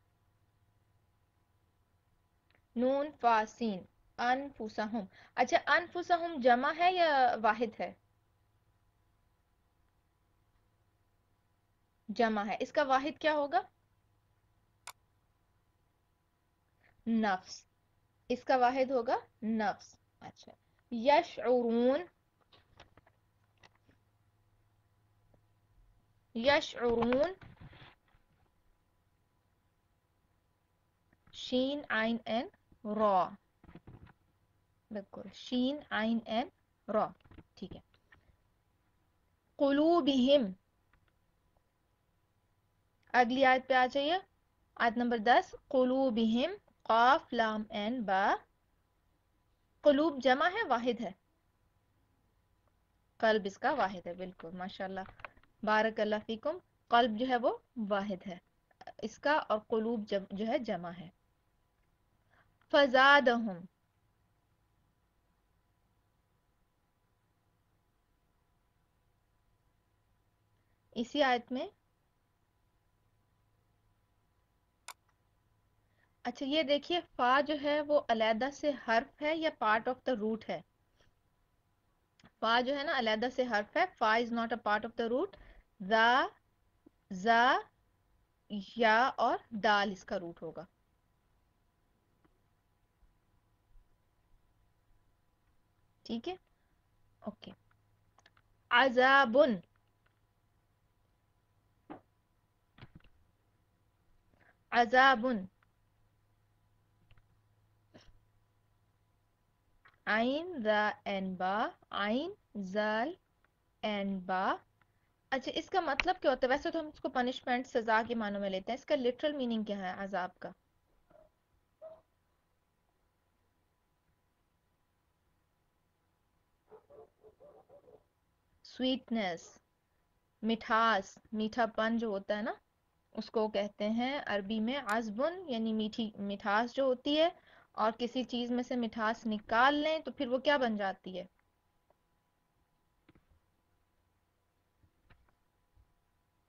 نون فاسین. انفسہم. اچھا انفسہم جمع ہے یا واحد ہے؟ جمع ہے. اس کا واحد کیا ہوگا؟ نفس. اس کا واحد ہوگا نفس. اچھا یشعرون. یشعرون. شین عین این را. بالکل شین عین این را. ٹھیک ہے. قلوبہم. اگلی آیت پہ آ جائیے. آیت نمبر 10 قلوبہم. قاف لام این با. قلوب جمع ہے واحد ہے؟ قلب اس کا واحد ہے. بالکل ماشاءاللہ بارک اللہ فیکم. قلب جو ہے وہ واحد ہے اس کا، اور قلوب جو ہے جمع ہے. فزادہم. اسی آیت میں. اچھا یہ دیکھیے فا جو ہے وہ علیحدہ سے حرف ہے یا پارٹ آف دا روٹ ہے؟ فا جو ہے نا علیحدہ سے حرف ہے. فا is not a part of the root. زا یا اور دال اس کا روٹ ہوگا. ٹھیک ہے اوکے. عذابن. عذابن. عین ذا این با. عین زال این با. اچھا اس کا مطلب کیا ہوتا ہے؟ ویسے تو ہم اس کو پنشمنٹ سزا کے معنوں میں لیتے ہیں، اس کا لٹرل میننگ کیا ہے عذاب کا؟ سویٹنس، مٹھاس، میٹھا پن جو ہوتا ہے نا اس کو کہتے ہیں عربی میں عذبن، یعنی میٹھی مٹھاس جو ہوتی ہے، اور کسی چیز میں سے مٹھاس نکال لیں تو پھر وہ کیا بن جاتی ہے؟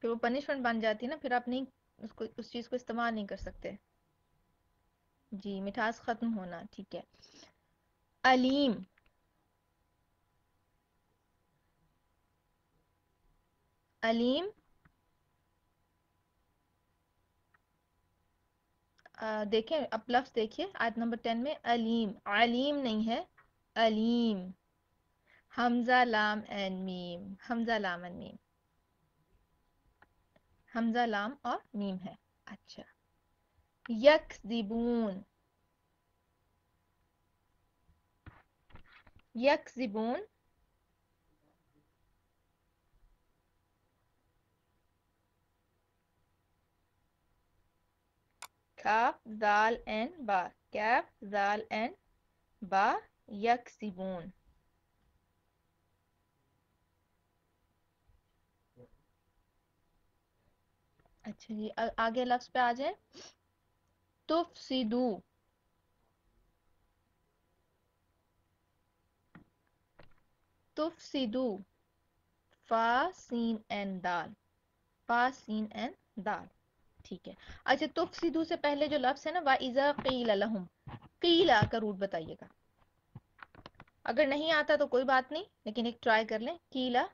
پھر وہ پنشمنٹ بن جاتی ہے نا، پھر آپ نہیں اس چیز کو استعمال نہیں کر سکتے. جی مٹھاس ختم ہونا، ٹھیک ہے. علیم، علیم دیکھیں اب لفظ دیکھیے آیت نمبر 10 میں، علیم، علیم نہیں ہے، علیم، حمزہ لام این میم، حمزہ لام این میم، حمزہ لام اور میم ہے. اچھا یکذبون، یکذبون، کاف زال این با، کاف زال این با، یکذبون. اچھا جی آگے لفظ پہ آ جائیں. تفسدو، تفسدو، فا سین این دال، فا سین این دال، ٹھیک ہے. اچھا تفسدو سے پہلے جو لفظ ہے نا وَإِذَا قِيلَ لَهُمْ، قیل کا روٹ بتائیے گا. اگر نہیں آتا تو کوئی بات نہیں، لیکن ایک ٹرائی کر لیں. قیلا،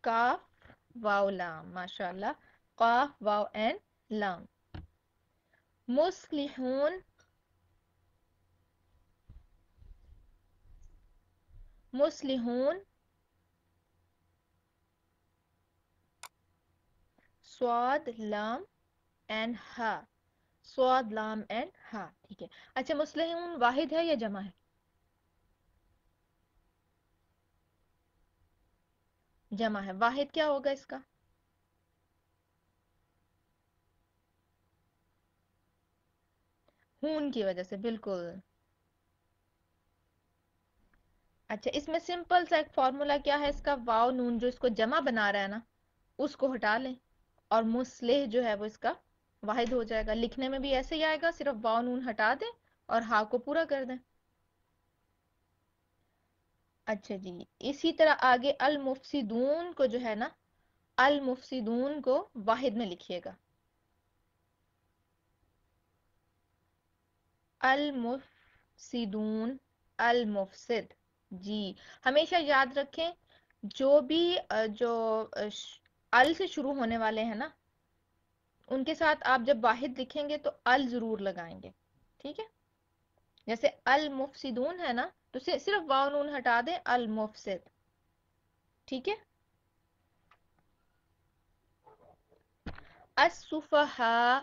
کاف واو لام، ماشاء اللہ، قاف واو این لام. مصلحون، مصلحون، سواد لام این ہا، سواد لام این ہا، ٹھیک ہے. اچھا مصلحون واحد ہے یا جمع ہے؟ جمع ہے. واحد کیا ہوگا اس کا؟ ہون کی وجہ سے، بالکل. اچھا اس میں سمپل سا ایک فارمولا کیا ہے اس کا، واو نون جو اس کو جمع بنا رہا ہے نا اس کو ہٹا لیں اور مصلح جو ہے وہ اس کا واحد ہو جائے گا. لکھنے میں بھی ایسے ہی آئے گا، صرف واو نون ہٹا دیں اور ہا کو پورا کر دیں. اچھا جی اسی طرح آگے المفسدون کو جو ہے نا، المفسدون کو واحد میں لکھیے گا. المفسدون، المفسد. جی ہمیشہ یاد رکھیں جو بھی جو ال سے شروع ہونے والے ہیں نا ان کے ساتھ آپ جب واحد لکھیں گے تو ال ضرور لگائیں گے، ٹھیک ہے. جیسے المفسدون ہے نا تو صرف واو نون ہٹا دیں، المفسد، ٹھیک ہے. السفہاء،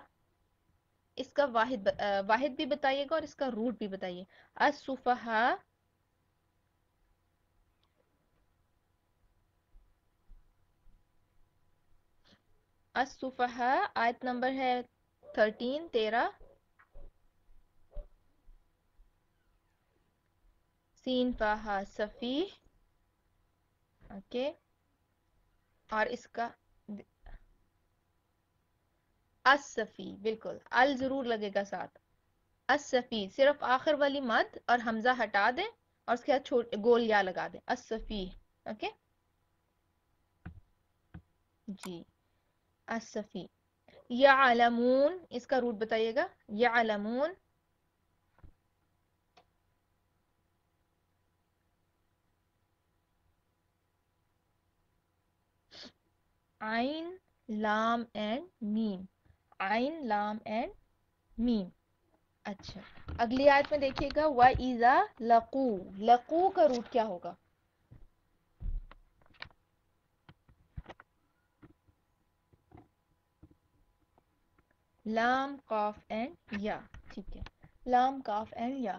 اس کا واحد بھی بتائیے گا اور اس کا روٹ بھی بتائیے. السفہاء، السفہاء آیت نمبر ہے 13. سین فہا صفیح، اوکے. اور اس کا الصفی، بالکل ال ضرور لگے گا ساتھ. الصفی صرف آخر والی مد اور حمزہ ہٹا دیں اور اس کے بعد گول یا لگا دیں، الصفی، اوکے. جی الصفی. یعلمون، اس کا روٹ بتائیے گا. یعلمون، عین لام اینڈ میم، عین لام اینڈ میم. اچھا اگلی آیت میں دیکھیے گا وَإِذَا لَقُوا، لَقُوا کا روٹ کیا ہوگا؟ لام قاف اینڈ یا، ٹھیک ہے، لام قاف اینڈ یا.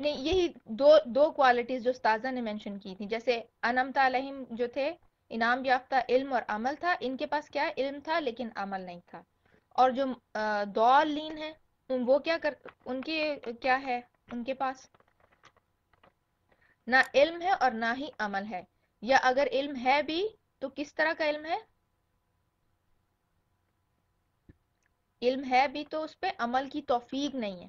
نہیں، یہی دو کوالٹیز جو استاذہ نے مینشن کی تھی، جیسے انعمت علیہم جو تھے انعام یافتہ علم اور عمل تھا، ان کے پاس کیا علم تھا لیکن عمل نہیں تھا. اور جو ضالین ہیں وہ ان کے کیا ہے، ان کے پاس نہ علم ہے اور نہ ہی عمل ہے، یا اگر علم ہے بھی تو کس طرح کا علم ہے؟ علم ہے بھی تو اس پہ عمل کی توفیق نہیں ہے.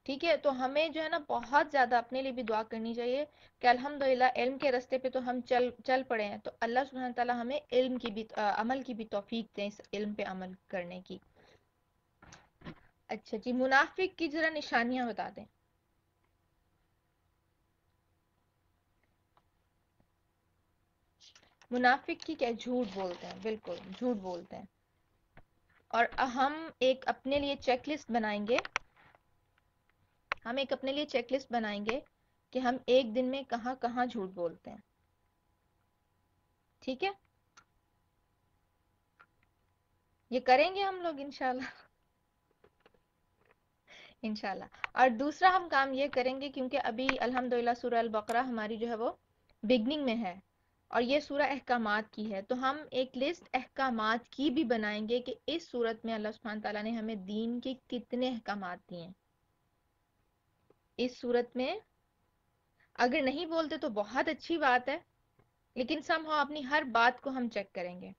ٹھیک ہے، تو ہمیں جو ہے نا بہت زیادہ اپنے لیے بھی دعا کرنی چاہیے کہ الحمدللہ علم کے راستے پہ تو ہم چل پڑے ہیں، تو اللہ سبحانہ تعالیٰ ہمیں علم کی بھی عمل کی بھی توفیق دیں، اس علم پہ عمل کرنے کی. اچھا جی، منافق کی ذرا نشانیاں بتا دیں. منافق کی کیا؟ جھوٹ بولتے ہیں، بالکل جھوٹ بولتے ہیں. اور ہم ایک اپنے لیے چیک لسٹ بنائیں گے، کہ ہم ایک دن میں کہاں کہاں جھوٹ بولتے ہیں. ٹھیک ہے، یہ کریں گے ہم لوگ انشاءاللہ. انشاءاللہ. اور دوسرا ہم کام یہ کریں گے، کیونکہ ابھی الحمدللہ سورہ البقرہ ہماری جو ہے وہ بگننگ میں ہے اور یہ سورہ احکامات کی ہے، تو ہم ایک لسٹ احکامات کی بھی بنائیں گے کہ اس سورت میں اللہ سبحانہ تعالیٰ نے ہمیں دین کے کتنے احکامات دیے ہیں. اس سورت میں اگر نہیں بولتے تو بہت اچھی بات ہے، لیکن سم ہم اپنی ہر بات کو ہم چیک کریں گے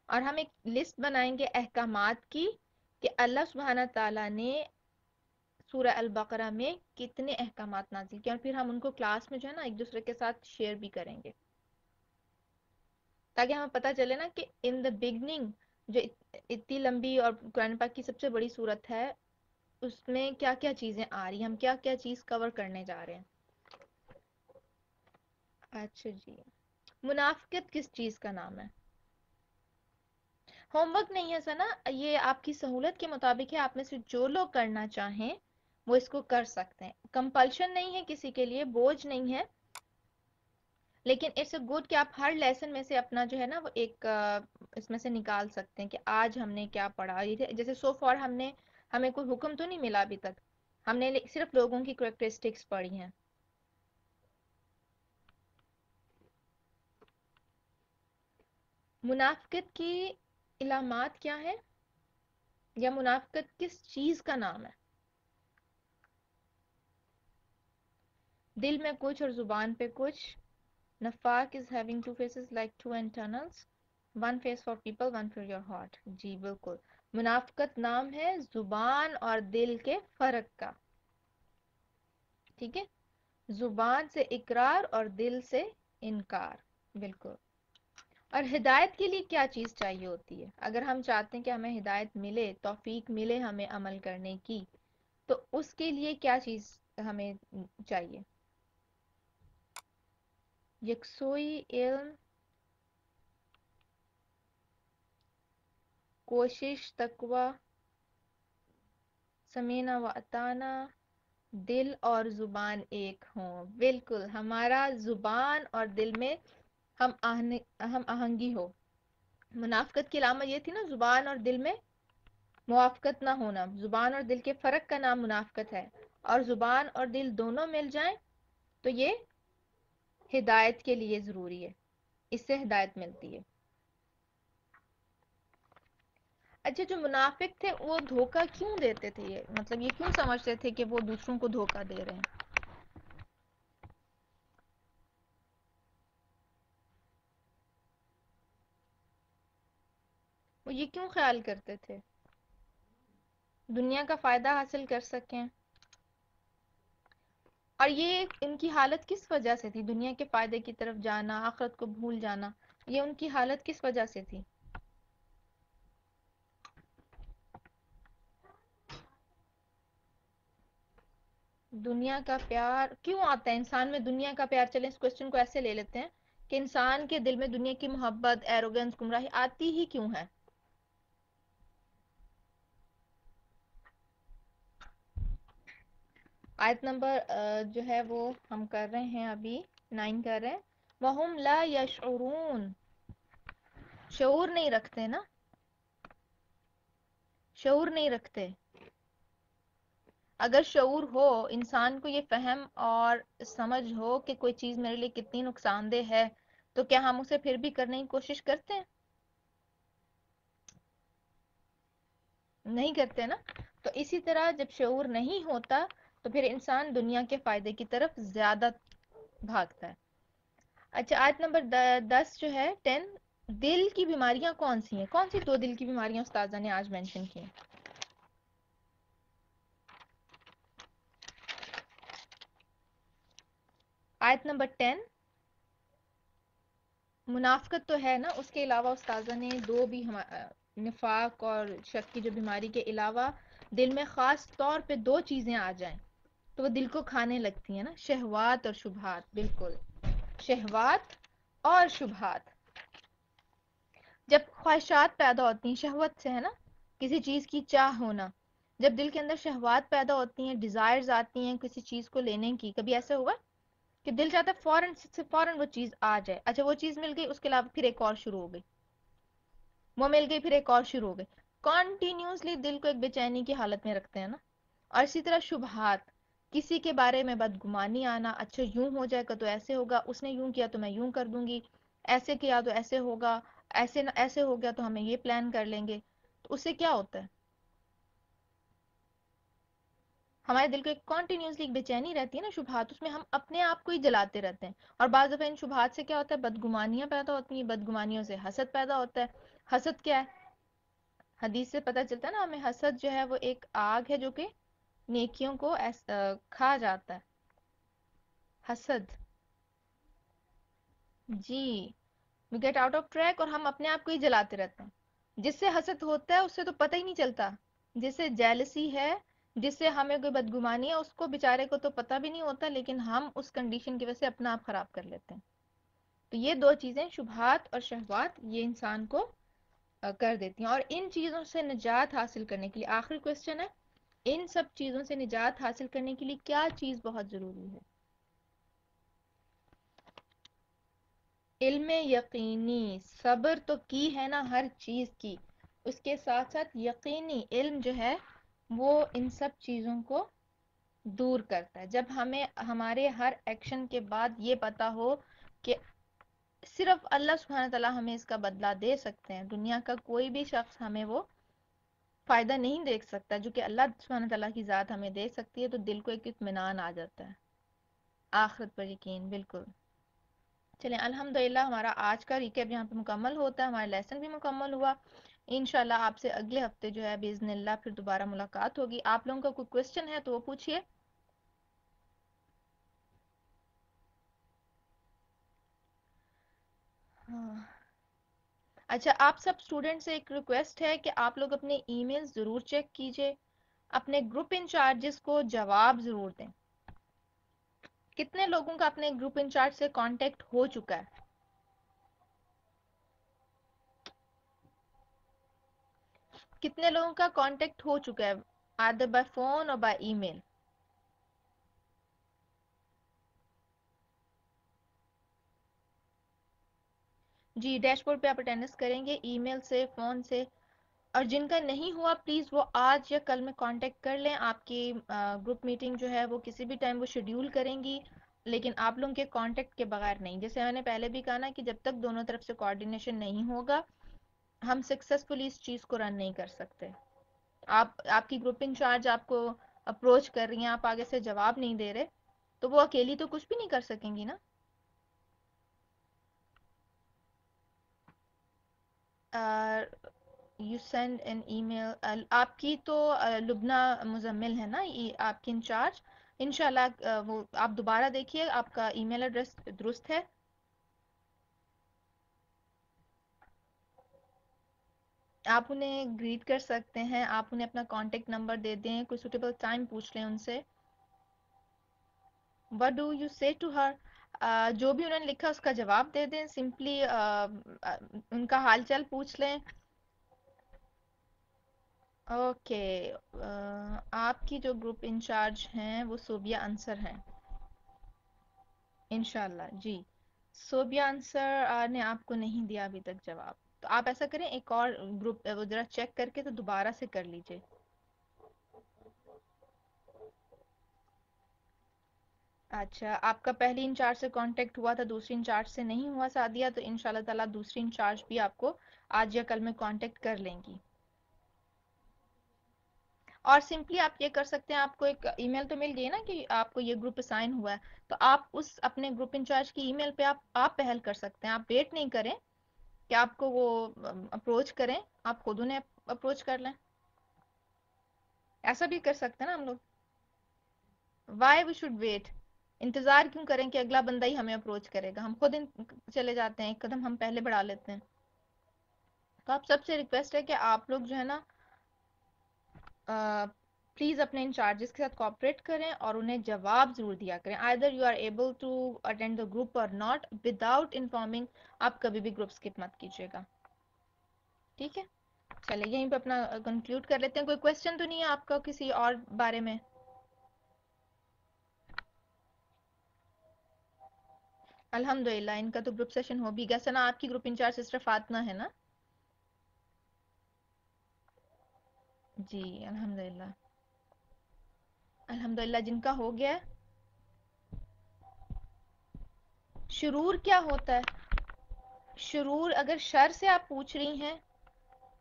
اور ہم ایک لسٹ بنائیں گے احکامات کی کہ اللہ سبحانہ تعالیٰ نے سورہ البقرہ میں کتنے احکامات نازل کیے، اور پھر ہم ان کو کلاس میں جو ہے نا ایک دوسرے کے ساتھ شیئر بھی کریں گے، تاکہ ہمیں پتہ چلے نا کہ ان دا بگننگ جو اتنی لمبی اور قرآن پاک کی سب سے بڑی سورت ہے، اس میں کیا کیا چیزیں آ رہی ہیں، ہم کیا کیا چیز کور کرنے جا رہے ہیں. اچھا جی، منافقت کس چیز کا نام ہے؟ ہوم ورک نہیں ہے سنا، یہ آپ کی سہولت کے مطابق ہے، آپ میں سے جو لوگ کرنا چاہیں وہ اس کو کر سکتے ہیں. کمپلشن نہیں ہے، کسی کے لیے بوجھ نہیں ہے، لیکن اٹس اے گڈ کہ آپ ہر لیسن میں سے اپنا جو ہے نا وہ ایک اس میں سے نکال سکتے ہیں کہ آج ہم نے کیا پڑھا. جیسے سو فار ہمیں کوئی حکم تو نہیں ملا ابھی تک، ہم نے صرف لوگوں کی کریکٹرسٹکس پڑھی ہیں. منافقت کی علامات کیا ہے، یا منافقت کس چیز کا نام ہے؟ دل میں کچھ اور زبان پہ کچھ. نفاق is having two faces like two antennas, one face for people, one for your heart. جی بالکل، منافقت نام ہے زبان اور دل کے فرق کا. ٹھیک ہے، زبان سے اقرار اور دل سے انکار. بالکل. اور ہدایت کے لیے کیا چیز چاہیے ہوتی ہے؟ اگر ہم چاہتے ہیں کہ ہمیں ہدایت ملے، توفیق ملے ہمیں عمل کرنے کی، تو اس کے لیے کیا چیز ہمیں چاہیے؟ یکسوئی علم، کوشش، تقوی، سمینا و اطانا، دل اور زبان ایک ہوں. بالکل، ہمارا زبان اور دل میں ہم آہنگی ہو. منافقت کی علامت یہ تھی نا، زبان اور دل میں موافقت نہ ہونا. زبان اور دل کے فرق کا نام منافقت ہے، اور زبان اور دل دونوں مل جائیں تو یہ ہدایت کے لیے ضروری ہے، اس سے ہدایت ملتی ہے. اچھا، جو منافق تھے وہ دھوکہ کیوں دیتے تھے؟ یہ مطلب یہ کیوں سمجھتے تھے کہ وہ دوسروں کو دھوکہ دے رہے ہیں؟ وہ یہ کیوں خیال کرتے تھے؟ دنیا کا فائدہ حاصل کر سکیں. اور یہ ان کی حالت کس وجہ سے تھی؟ دنیا کے فائدے کی طرف جانا، آخرت کو بھول جانا، یہ ان کی حالت کس وجہ سے تھی؟ دنیا کا پیار کیوں آتا ہے انسان میں؟ دنیا کا پیار، چلیں اس کوسچن کو ایسے لے لیتے ہیں کہ انسان کے دل میں دنیا کی محبت، ایروگنس، گمراہی آتی ہی کیوں ہے؟ آیت نمبر جو ہے وہ ہم کر رہے ہیں ابھی 9 کر رہے ہیں. وَهُمْ لَا يَشْعُرُونَ، شعور نہیں رکھتے نا، شعور نہیں رکھتے. اگر شعور ہو، انسان کو یہ فہم اور سمجھ ہو کہ کوئی چیز میرے لیے کتنی نقصان دہ ہے، تو کیا ہم اسے پھر بھی کرنے کی کوشش کرتے ہیں؟ نہیں کرتے نا. تو اسی طرح جب شعور نہیں ہوتا تو پھر انسان دنیا کے فائدے کی طرف زیادہ بھاگتا ہے. اچھا آیت نمبر 10 جو ہے 10، دل کی بیماریاں کون سی ہیں؟ کون سی 2 دل کی بیماریاں استاذہ نے آج مینشن کی ہیں؟ آیت نمبر 10. منافقت تو ہے نا، اس کے علاوہ استاذہ نے 2 بھی نفاق اور شک کی جو بیماری کے علاوہ دل میں خاص طور پہ 2 چیزیں آ جائیں تو وہ دل کو کھانے لگتی ہیں نا، شہوات اور شبہات. بالکل، شہوات اور شبہات. جب خواہشات پیدا ہوتی ہیں شہوت سے، ہے نا، کسی چیز کی چاہ ہونا، جب دل کے اندر شہوات پیدا ہوتی ہیں، ڈیزائرز آتی ہیں کسی چیز کو لینے کی، کبھی ایسا ہوا کہ دل چاہتا ہے فوراً سے فوراً وہ چیز آ جائے؟ اچھا وہ چیز مل گئی، اس کے علاوہ پھر ایک اور شروع ہو گئی، وہ مل گئی پھر ایک اور شروع ہو گئی. کنٹینیوسلی دل کو ایک بے چینی کی حالت میں رکھتے ہیں نا. اور اسی طرح شبہات، کسی کے بارے میں بدگمانی آنا، اچھا یوں ہو جائے گا تو ایسے ہوگا، اس نے یوں کیا تو میں یوں کر دوں گی، ایسے کیا تو ایسے ہوگا، ایسے نہ ایسے ہو گیا تو ہمیں یہ پلان کر لیں گے. تو اس سے کیا ہوتا ہے؟ ہمارے دل کو ایک کنٹینیوسلی ایک بے چینی رہتی ہے نا شبہات، اس میں ہم اپنے آپ کو ہی جلاتے رہتے ہیں. اور بعض دفعہ ان شبہات سے کیا ہوتا ہے؟ بدگمانیاں پیدا ہوتی ہیں، بدگمانیوں سے حسد پیدا ہوتا ہے. حسد کیا ہے؟ حدیث سے پتہ چلتا ہے نا ہمیں، حسد جو ہے وہ ایک آگ ہے جو کہ نیکیوں کو کھا جاتا ہے. حسد، جی، we get out of track, اور ہم اپنے آپ کو ہی جلاتے رہتے ہیں. جس سے حسد ہوتا ہے اس سے تو پتہ ہی نہیں چلتا، جس سے جیلسی ہے، جس سے ہمیں کوئی بدگمانی ہے، اس کو بیچارے کو تو پتہ بھی نہیں ہوتا، لیکن ہم اس کنڈیشن کی وجہ سے اپنا آپ خراب کر لیتے ہیں. تو یہ 2 چیزیں شبہات اور شہوات یہ انسان کو کر دیتی ہیں. اور ان چیزوں سے نجات حاصل کرنے کے لیے آخری کوشچن ہے، ان سب چیزوں سے نجات حاصل کرنے کے لیے کیا چیز بہت ضروری ہے؟ علم یقینی. صبر تو کی ہے نا ہر چیز کی، اس کے ساتھ ساتھ یقینی علم جو ہے وہ ان سب چیزوں کو دور کرتا ہے. جب ہمیں ہمارے ہر ایکشن کے بعد یہ پتا ہو کہ صرف اللہ سبحانہ تعالیٰ ہمیں اس کا بدلہ دے سکتے ہیں، دنیا کا کوئی بھی شخص ہمیں وہ فائدہ نہیں دیکھ سکتا جو کہ اللہ سبحانہ تعالیٰ کی ذات ہمیں دے سکتی ہے، تو دل کو ایک اطمینان آ جاتا ہے، آخرت پر یقین. بالکل. چلیں الحمدللہ ہمارا آج کا ریکیپ یہاں پہ مکمل ہوتا ہے، ہمارا لیسن بھی مکمل ہوا. انشاءاللہ آپ سے اگلے ہفتے جو ہے باذن اللہ پھر دوبارہ ملاقات ہوگی. آپ لوگوں کا کوئی کوسچن ہے تو وہ پوچھئے. اچھا آپ سب اسٹوڈنٹ سے ایک ریکویسٹ ہے کہ آپ لوگ اپنے ای میل ضرور چیک کیجئے، اپنے گروپ انچارجز کو جواب ضرور دیں. کتنے لوگوں کا اپنے گروپ انچارج سے کانٹیکٹ ہو چکا ہے؟ کتنے لوگوں کا کانٹیکٹ ہو چکا ہے آدر بائی فون اور بائی ای میل؟ جی ڈیش بورڈ پہ آپ اٹینڈنس کریں گے ای میل سے، فون سے. اور جن کا نہیں ہوا پلیز وہ آج یا کل میں کانٹیکٹ کر لیں. آپ کی گروپ میٹنگ جو ہے وہ کسی بھی ٹائم وہ شیڈیول کریں گی، لیکن آپ لوگوں کے کانٹیکٹ کے بغیر نہیں. جیسے میں نے پہلے بھی کہا نا کہ جب تک دونوں طرف سے کوارڈینیشن نہیں ہوگا ہم سکسیسفلی اس چیز کو رن نہیں کر سکتے. آپ کی گروپ انچارج آپ کو اپروچ کر رہی ہیں، آپ آگے سے جواب نہیں دے رہے، تو وہ اکیلی تو کچھ بھی نہیں کر سکیں گی نا. یو سینڈ این ای میل. آپ کی تو لبنہ مزمل ہے نا آپ کی انچارج. انشاءاللہ وہ آپ دوبارہ دیکھیے آپ کا ای میل ایڈریس درست ہے. آپ انہیں گریٹ کر سکتے ہیں، آپ انہیں اپنا کانٹیکٹ نمبر دے دیں، کوئی سوٹیبل ٹائم پوچھ لیں ان سے. What do you say to her؟ جو بھی انہوں نے لکھا اس کا جواب دے دیں، سمپلی ان کا حال چال پوچھ لیں. اوکے آپ کی جو گروپ انچارج ہیں وہ صوبیہ انصر ہیں انشاءاللہ. جی صوبیہ انصر نے آپ کو نہیں دیا ابھی تک جواب، تو آپ ایسا کریں ایک اور گروپ وہ ذرا چیک کر کے تو دوبارہ سے کر لیجئے. اچھا، آپ کا پہلی انچارج سے کانٹیکٹ ہوا تھا، دوسری انچارج سے نہیں ہوا سعدیہ، تو انشاءاللہ تعالیٰ دوسری انچارج بھی آپ کو آج یا کل میں کانٹیکٹ کر لیں گی. اور سمپلی آپ یہ کر سکتے ہیں، آپ کو ایک ای میل تو مل گئی نا کہ آپ کو یہ گروپ اسائن ہوا ہے، تو آپ اس اپنے گروپ انچارج کی ای میل پہ آپ پہل کر سکتے ہیں. آپ ویٹ نہیں کریں کہ آپ کو وہ اپروچ کریں، آپ خود انہیں اپروچ کر لیں. ایسا بھی کر سکتے ہیں نا ہم لوگ. Why we should wait? انتظار کیوں کریں کہ اگلا بندہ ہی ہمیں اپروچ کرے گا؟ ہم خود چلے جاتے ہیں، ایک قدم ہم پہلے بڑھا لیتے ہیں. تو آپ سب سے ریکویسٹ ہے کہ آپ لوگ جو ہے نا پلیز اپنے انچارجز کے ساتھ کوآپریٹ کریں اور انہیں جواب ضرور دیا کریں. either you are able to attend the group or not, without informing آپ کبھی بھی گروپ اسکپ مت کیجیے گا. ٹھیک ہے، چلے یہیں پہ اپنا کنکلوڈ کر لیتے ہیں. کوئی کوشچن تو نہیں ہے آپ کا کسی اور بارے میں؟ الحمدللہ ان کا تو گروپ سیشن ہو بھی گیا. سنا آپ کی گروپ انچارج سسٹر فاطمہ ہے نا؟ جی الحمدللہ، الحمدللہ جن کا ہو گیا. شرور کیا ہوتا ہے؟ شرور اگر شر سے آپ پوچھ رہی ہیں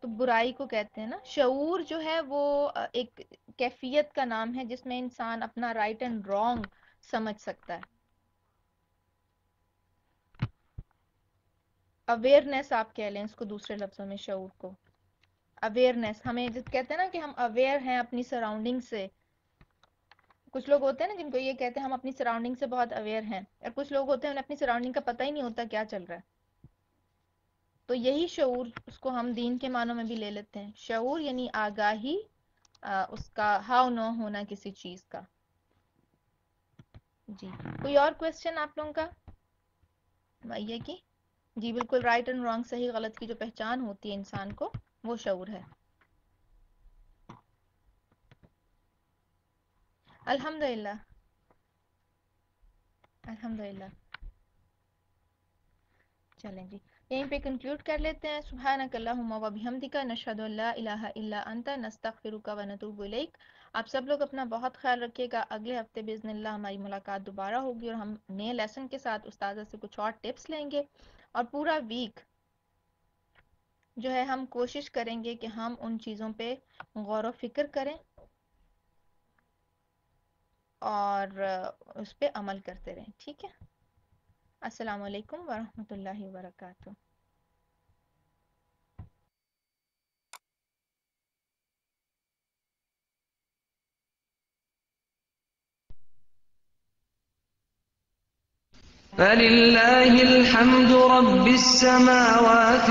تو برائی کو کہتے ہیں نا. شعور جو ہے وہ ایک کیفیت کا نام ہے جس میں انسان اپنا رائٹ اینڈ رانگ سمجھ سکتا ہے. اویئرنیس آپ کہہ لیں اس کو دوسرے لفظوں میں، شعور کو. اویئرنیس، ہمیں کہتے ہیں نا کہ ہم اویئر ہیں اپنی سراؤنڈنگ سے. کچھ لوگ ہوتے ہیں نا جن کو یہ کہتے ہیں ہم اپنی سراؤنڈنگ سے بہت اویئر ہیں، اور کچھ لوگ ہوتے ہیں انہیں اپنی سراؤنڈنگ کا پتہ ہی نہیں ہوتا کیا چل رہا ہے. تو یہی شعور، اس کو ہم دین کے معنوں میں بھی لے لیتے ہیں. شعور یعنی آگاہی، اس کا ہاؤ نو ہونا کسی چیز کا. جی کوئی اور کویسچن آپ لوگوں کا؟ یہ کی جی بالکل، رائٹ اینڈ رانگ، صحیح غلط کی جو پہچان ہوتی ہے انسان کو، وہ شعور ہے. الحمدللہ، الحمدللہ. چلیں جی یہیں پہ کنکلوڈ کر لیتے ہیں. سبحانک اللہم و بحمدک، نشہد ان لا الہ الا انت، نستغفرک و نتوب الیک. آپ سب لوگ اپنا بہت خیال رکھیے گا. اگلے ہفتے باذن اللہ ہماری ملاقات دوبارہ ہوگی، اور ہم نئے لیسن کے ساتھ استاذہ سے کچھ اور ٹپس لیں گے. اور پورا ویک جو ہے ہم کوشش کریں گے کہ ہم ان چیزوں پہ غور و فکر کریں اور اس پہ عمل کرتے رہیں. ٹھیک ہے، السلام علیکم ورحمۃ اللہ وبرکاتہ. فلله الحمد رب السماوات